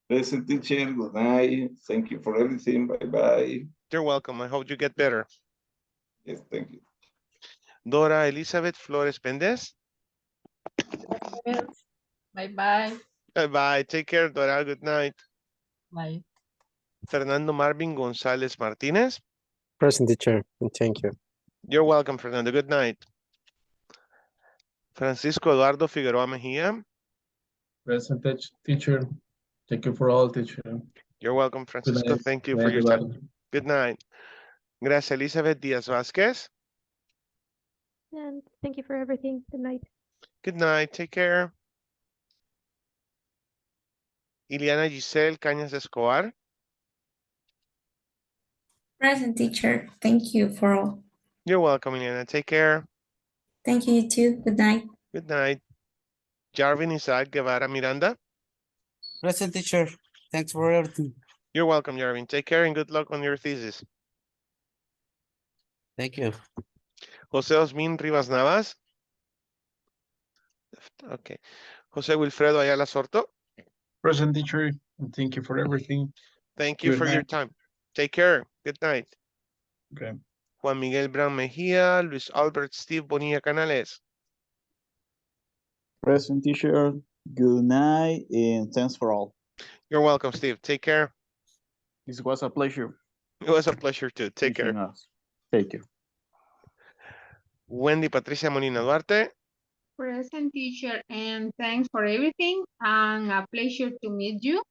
Present, teacher. Good night. Thank you for everything. Bye-bye. You're welcome. I hope you get better. Yes, thank you. Dora Elizabeth Flores Pendes. Bye-bye. Bye-bye. Take care, Dora. Good night. Bye. Fernando Marvin González Martínez. Present, teacher, and thank you. You're welcome, Fernando. Good night. Francisco Eduardo Figueroa Mejía. Present, teacher. Thank you for all, teacher. You're welcome, Francisco. night. Thank you Good for night, your time. everybody. Good night. Gracias, Elizabeth Díaz Vázquez. And thank you for everything. Good night. Good night. Take care. Ileana Giselle Cañas Escobar. Present, teacher. Thank you for all. You're welcome, Ileana. Take care. Thank you, you too. Good night. Good night. Jarvin Isaac Guevara Miranda. Present, teacher. Thanks for everything. You're welcome, Jarvin. Take care and good luck on your thesis. Thank you. José Osmin Rivas Navas. Okay. José Wilfredo Ayala Sorto. Present, teacher, and thank you for everything. Thank you Good for your night. time. Take care. Good night. Okay. Juan Miguel Brown Mejía, Luis Albert Steve Bonilla Canales. Present, teacher. Good night and thanks for all. You're welcome, Steve. Take care. This was a pleasure. It was a pleasure too. Take care. Teaching us. Thank you. Wendy Patricia Molina Duarte. Present, teacher, and thanks for everything. And a pleasure to meet you.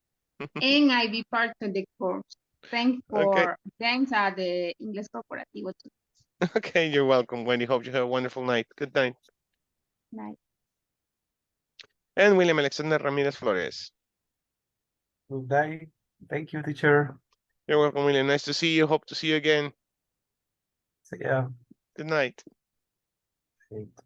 And I be part of the course. Thanks at the English Corporativo too. Okay, you're welcome, Wendy. Hope you have a wonderful night. Good night. Night. And William Alexander Ramirez Flores. Good night. Thank you, teacher. You're welcome, William. Nice to see you. Hope to see you again. See ya. Good night. Thanks.